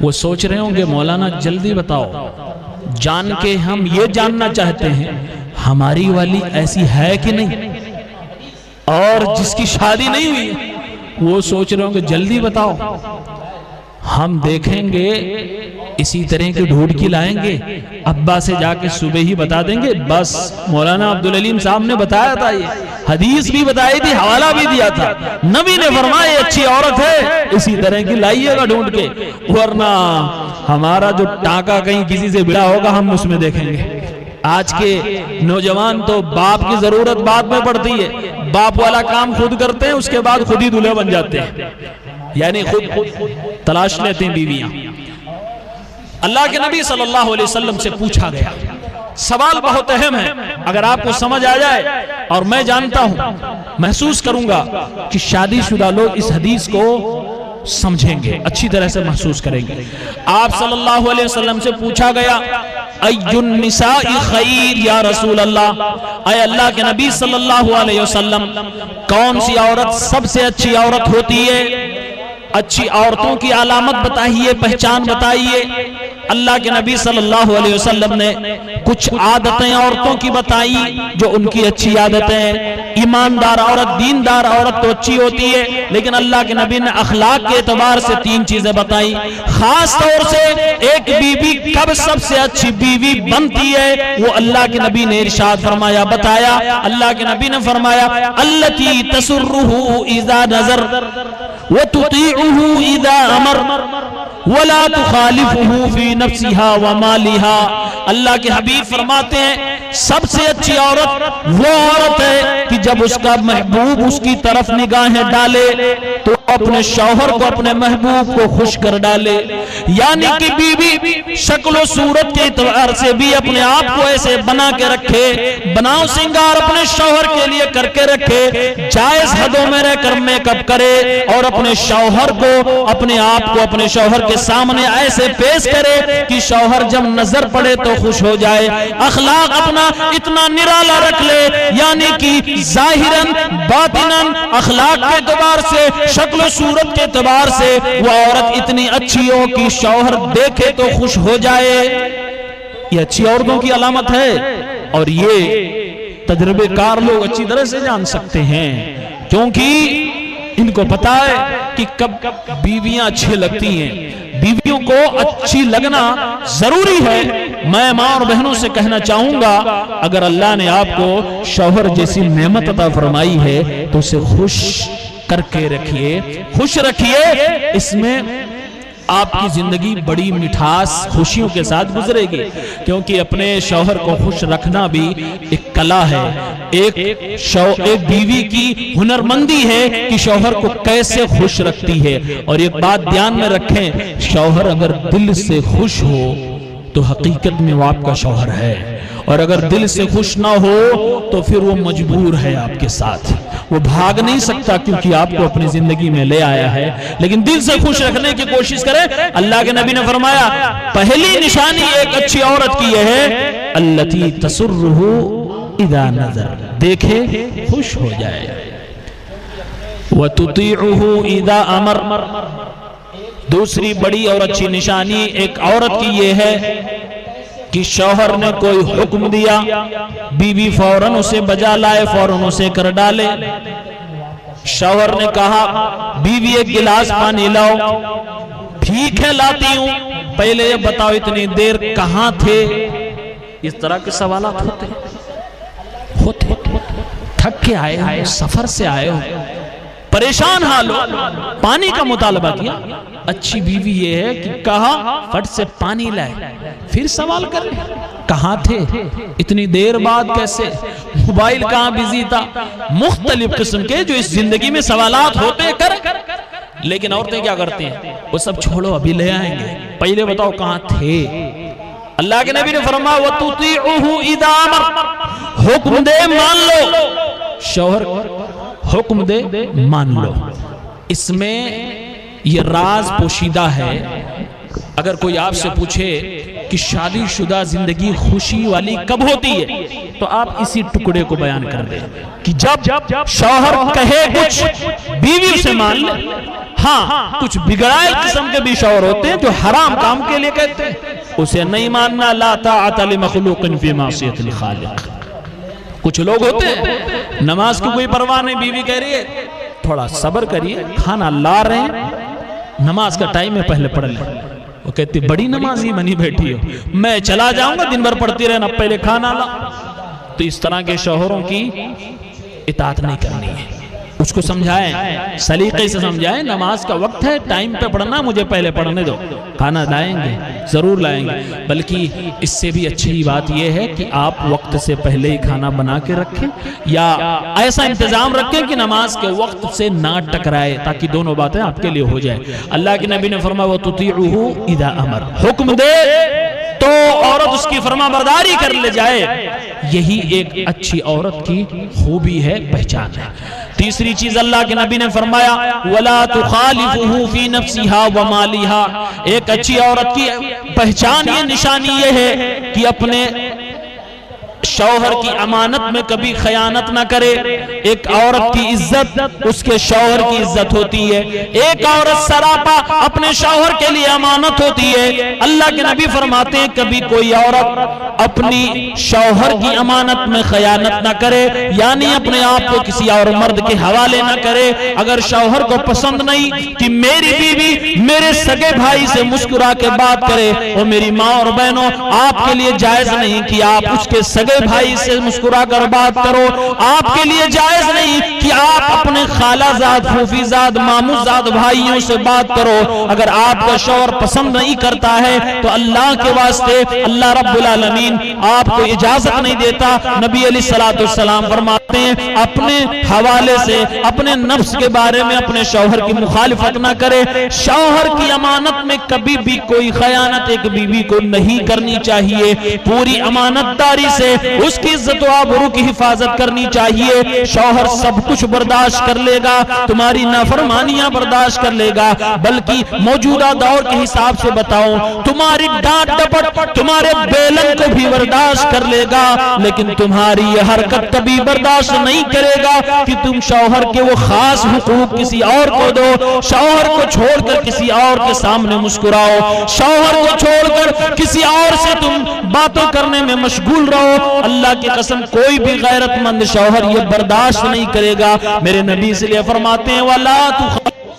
वो सोच रहे होंगे मौलाना जल्दी बताओ, जान के हम ये जानना चाहते हैं हमारी वाली ऐसी है कि नहीं। और जिसकी शादी नहीं हुई वो सोच रहे होंगे जल्दी बताओ, हम देखेंगे इसी तरह की ढूंढ की लाएंगे, अब्बा से जाके सुबह ही बता देंगे। बस मौलाना अब्दुल अलीम साहब ने बताया था, ये हदीस भी बताई थी, हवाला भी दिया था, नबी ने फरमाया अच्छी औरत है, इसी तरह की लाइएगा ढूंढ के, वरना हमारा जो टाका कहीं किसी से भिड़ा होगा हम उसमें देखेंगे। आज के नौजवान तो बाप की जरूरत बाद में पड़ती है, बाप वाला काम खुद करते हैं, उसके बाद खुद ही दूल्हे बन जाते हैं, यानी खुद तलाश लेते हैं बीवियां। अल्लाह के नबी सल्लल्लाहु अलैहि वसल्लम से पूछा गया, सवाल बहुत अहम है, अगर आपको समझ आ जाए, और मैं जानता हूं, महसूस करूंगा कि शादीशुदा लोग इस हदीस को समझेंगे, अच्छी तरह से महसूस करेंगे। आप सल्लल्लाहु अलैहि वसल्लम से पूछा गया, अय्युन निसाई खैर या रसूल अल्लाह, अय अल्लाह के नबी सल्लल्लाहु अलैहि वसल्लम, कौन सी औरत सबसे अच्छी औरत होती है? अच्छी औरतों की अलामत बताइए, पहचान बताइए। अल्लाह के नबी सल्लल्लाहु अलैहि वसल्लम ने कुछ आदतें औरतों की बताई जो उनकी अच्छी आदतें हैं। ईमानदार औरत, दीनदार औरत तो अच्छी होती है, लेकिन अल्लाह के नबी ने अखलाक के एतबार से 3 चीजें बताई। खास तौर से एक बीवी कब सबसे अच्छी बीवी बनती है, वो अल्लाह के नबी ने इरशाद फरमाया, बताया। अल्लाह के नबी ने फरमाया, अल्लती तसुर्रुहु इज़ा नज़र व तुतीउहु इज़ा अमर वला तुखालिफुहु फी नफ्सिहा व मालिहा। अल्लाह के हबीब फरमाते हैं, सबसे अच्छी औरत वो औरत है कि जब उसका महबूब उसकी तरफ निगाहें डाले तो अपने शौहर को, अपने महबूब को खुश कर डाले। यानी कि बीवी शक्ल सूरत के एतबार से भी अपने आप को ऐसे बना के रखे, बनाओ सिंगार अपने शौहर के लिए करके रखे, जायज हदों में रहकर मेकअप करे और अपने शौहर को, अपने आप को अपने शौहर के सामने ऐसे पेश करे कि शौहर जब नजर पड़े तो खुश हो जाए। अखलाक अपना इतना निराला रख ले, यानी कि जाहिरन बातिनन अखलाक के एतबार से, शक्ल सूरत के एतबार से वो औरत इतनी अच्छी हो कि शौहर देखे तो खुश हो जाए। ये अच्छी औरतों की अलामत है, और ये तजर्बेकार लोग अच्छी तरह से जान सकते हैं, क्योंकि इनको पता है कि कब बीवियां अच्छी लगती हैं। बीवियों को अच्छी लगना जरूरी है। मैं मां और बहनों से कहना चाहूंगा, अगर अल्लाह ने आपको शौहर जैसी नेमत अता फरमाई है तो उसे खुश करके रखिए, खुश रखिए। इसमें आपकी जिंदगी बड़ी मिठास, खुशियों के साथ गुजरेगी, क्योंकि अपने शौहर को खुश रखना भी एक कला है। एक बीवी की हुनरमंदी है कि शौहर को कैसे खुश रखती है। और एक बात ध्यान में रखें, शौहर अगर दिल से खुश हो तो हकीकत में वो आपका शौहर है, और अगर दिल से खुश ना हो तो फिर वो मजबूर है आपके साथ, वो भाग नहीं सकता, क्योंकि आपको अपनी जिंदगी में ले आया है। लेकिन दिल से खुश रखने की कोशिश करें। अल्लाह के नबी ने फरमाया, पहली निशानी एक अच्छी औरत की यह है, अल्लती तसुर्रुहु इज़ा नज़र, देखे खुश हो जाए, व तुतीउहु इज़ा अमर। दूसरी बड़ी और अच्छी निशानी एक औरत की यह है कि शौहर ने कोई हुक्म दिया, बीवी फौरन उसे बजा लाए, फौरन उसे कर डाले। शौहर ने कहा, बीवी एक गिलास पानी लाओ, ठीक है लाती हूं, पहले ये बताओ इतनी देर कहां थे? इस तरह के सवाल होते थक के आए हो, सफर से आए हो, परेशान हाल हो, पानी का मुतालबा किया। अच्छी बीवी ये है कि कहा, फट से पानी लाए, फिर सवाल कर ले, कहां थे इतनी देर बाद, कैसे, मोबाइल कहां बिजी था, मुख्तलिफ किस्म के जो इस जिंदगी में सवालात होते कर। लेकिन औरतें क्या करती हैं, वो सब छोड़ो, अभी ले आएंगे, पहले बताओ कहां थे। अल्लाह के नबी ने फरमाया, व तुतीउहु इज़ा अमर, हुक्म दे मान लो, शौहर हुक्म दे मान लो। इसमें ये राज पोशीदा है। अगर कोई आपसे पूछे कि शादीशुदा जिंदगी खुशी वाली कब होती है, तो आप इसी टुकड़े को बयान कर दें कि जब शौहर कहे कुछ, बीवी उसे मान ले। हाँ, कुछ बिगड़ाए किस्म के भी शौहर होते हैं जो हराम काम के लिए कहते हैं, उसे नहीं मानना। ला ताअता लिमखलूकिन फी मासियतिल खालिक। कुछ लोग होते हैं, नमाज की कोई परवाह नहीं, बीवी कह रही है थोड़ा सब्र करिए, खाना ला रहे हैं, नमाज का टाइम है, पहले पढ़ ले। वो कहती बड़ी नमाजी बनी बैठी हो, मैं चला जाऊंगा, दिन भर पढ़ती रहना, पहले खाना ला। तो इस तरह के शौहरों की इताअत नहीं करनी है, उसको समझाएं, सलीके से समझाएं, नमाज का वक्त है, टाइम पे पढ़ना, मुझे पहले पढ़ने दो, खाना लाएंगे, जरूर लाएंगे। बल्कि इससे भी अच्छी बात यह है कि आप वक्त से पहले ही खाना बना के रखें, या ऐसा इंतजाम रखें कि नमाज के वक्त से ना टकराए, ताकि दोनों बातें आपके लिए हो जाए। अल्लाह के नबी ने फरमाया वो तुतीउहु इदा अमर, हुक्म दे तो औरत उसकी फरमाबरदारी कर ले जाए, यही एक अच्छी औरत की खूबी है, पहचान है। तीसरी चीज अल्लाह के नबी ने फरमाया वला तुखालिफुहु फी नफ्सिहा व मालिहा, एक अच्छी औरत की पहचान, ये निशानी ये है कि अपने शौहर की अमानत में कभी खयानत ना करे। एक औरत की इज्जत उसके शौहर की इज्जत होती है, एक औरत सरापा अपने शौहर के लिए अमानत होती है। अल्लाह के नबी फरमाते हैं कभी कोई औरत अपनी शौहर की अमानत में खयानत ना करे, यानी अपने आप को किसी और मर्द के हवाले ना करे। अगर शौहर को पसंद नहीं कि मेरी बीवी मेरे सगे भाई से मुस्कुरा के बात करे, और मेरी माँ और बहनों आपके लिए जायज नहीं कि आप उसके सगे भाई से मुस्कुरा कर बात करो, आपके लिए जायज नहीं कि आप अपने खालाजाद, फूफीजाद, मामूजाद भाइयों से बात करो। अगर आपका शौहर पसंद नहीं करता है तो अल्लाह के वास्ते अल्लाह रब्बुल आलमीन आपको इजाजत नहीं देता। नबी अलैहिस्सलाम फरमाते हैं अपने हवाले से, अपने नफ्स के बारे में अपने शौहर की मुखालिफत ना करे। शौहर की अमानत में कभी भी कोई खयानत एक बीवी को नहीं करनी चाहिए। पूरी अमानतदारी से उसकी इज्जत व आबरू की हिफाजत करनी चाहिए। शौहर सब कुछ बर्दाश्त कर लेगा, तुम्हारी नाफरमानियां बर्दाश्त कर लेगा, बल्कि मौजूदा दौर के हिसाब से बताऊं, तुम्हारी डांट डपट तुम्हारे बेलन को भी बर्दाश्त कर लेगा, लेकिन तुम्हारी यह हरकत कभी बर्दाश्त नहीं करेगा कि तुम शौहर के वो खास हुकूक किसी और को दो, शौहर को छोड़कर किसी और के सामने मुस्कुराओ, शौहर को छोड़कर किसी और से तुम बातों करने में मशगूल रहो। अल्लाह की कसम कोई भी गैरतमंद शौहर ये बर्दाश्त नहीं करेगा। मेरे नबी इसलिए फरमाते हैं वला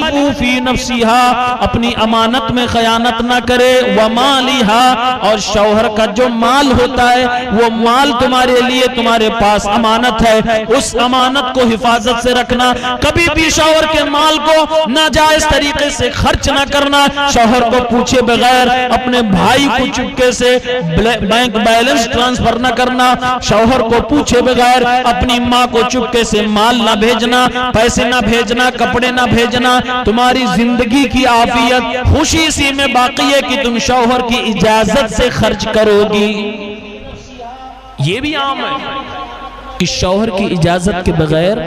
फी नफ्सिहा, अपनी अमानत में खयानत ना करे, व मालिहा, और शौहर का जो माल होता है वो माल तुम्हारे लिए तुम्हारे पास अमानत है, उस अमानत को हिफाजत से रखना। कभी भी शौहर के माल को नाजायज तरीके से खर्च ना करना, शौहर को पूछे बगैर अपने भाई को चुपके से बैंक बैलेंस ट्रांसफर न करना, शौहर को पूछे बगैर अपनी माँ को चुपके से माल ना भेजना, पैसे ना भेजना, कपड़े ना भेजना। तुम्हारी जिंदगी की आफियत खुशी इसी में बाकी है कि तुम शौहर की इजाजत से खर्च करोगी। ये भी आम है कि शौहर की इजाजत के बगैर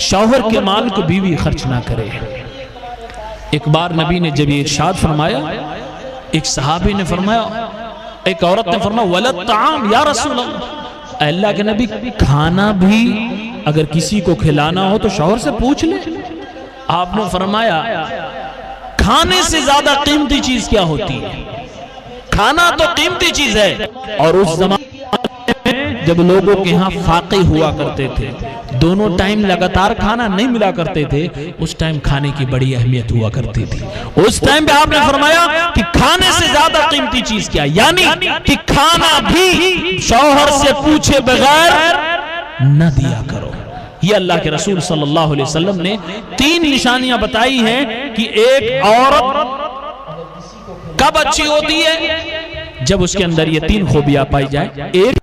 शौहर के माल को बीवी खर्च ना करे। एक बार नबी ने जब ये इरशाद फरमाया, एक सहाबी ने फरमाया, एक औरत ने फरमाया वलद ताम या रसूल अल्लाह, अल्लाह के नबी खाना भी अगर किसी को खिलाना हो तो शौहर से पूछ ले। आपने फरमाया खाने से ज्यादा कीमती चीज क्या होती है? खाना तो कीमती चीज है, और उस जमाने में जब लोगों के यहाँ फाके हुआ करते थे, दोनों टाइम लगातार खाना नहीं मिला करते थे, उस टाइम खाने की बड़ी अहमियत हुआ करती थी। उस टाइम पे आपने फरमाया कि खाने से ज्यादा कीमती चीज क्या, यानी कि खाना भी शौहर से पूछे बगैर न दिया करो। ये अल्लाह के रसूल सल्लल्लाहु अलैहि वसल्लम ने 3 निशानियां बताई हैं कि एक औरत कब अच्छी होती है, जब उसके अंदर ये 3 खूबियां पाई जाए। एक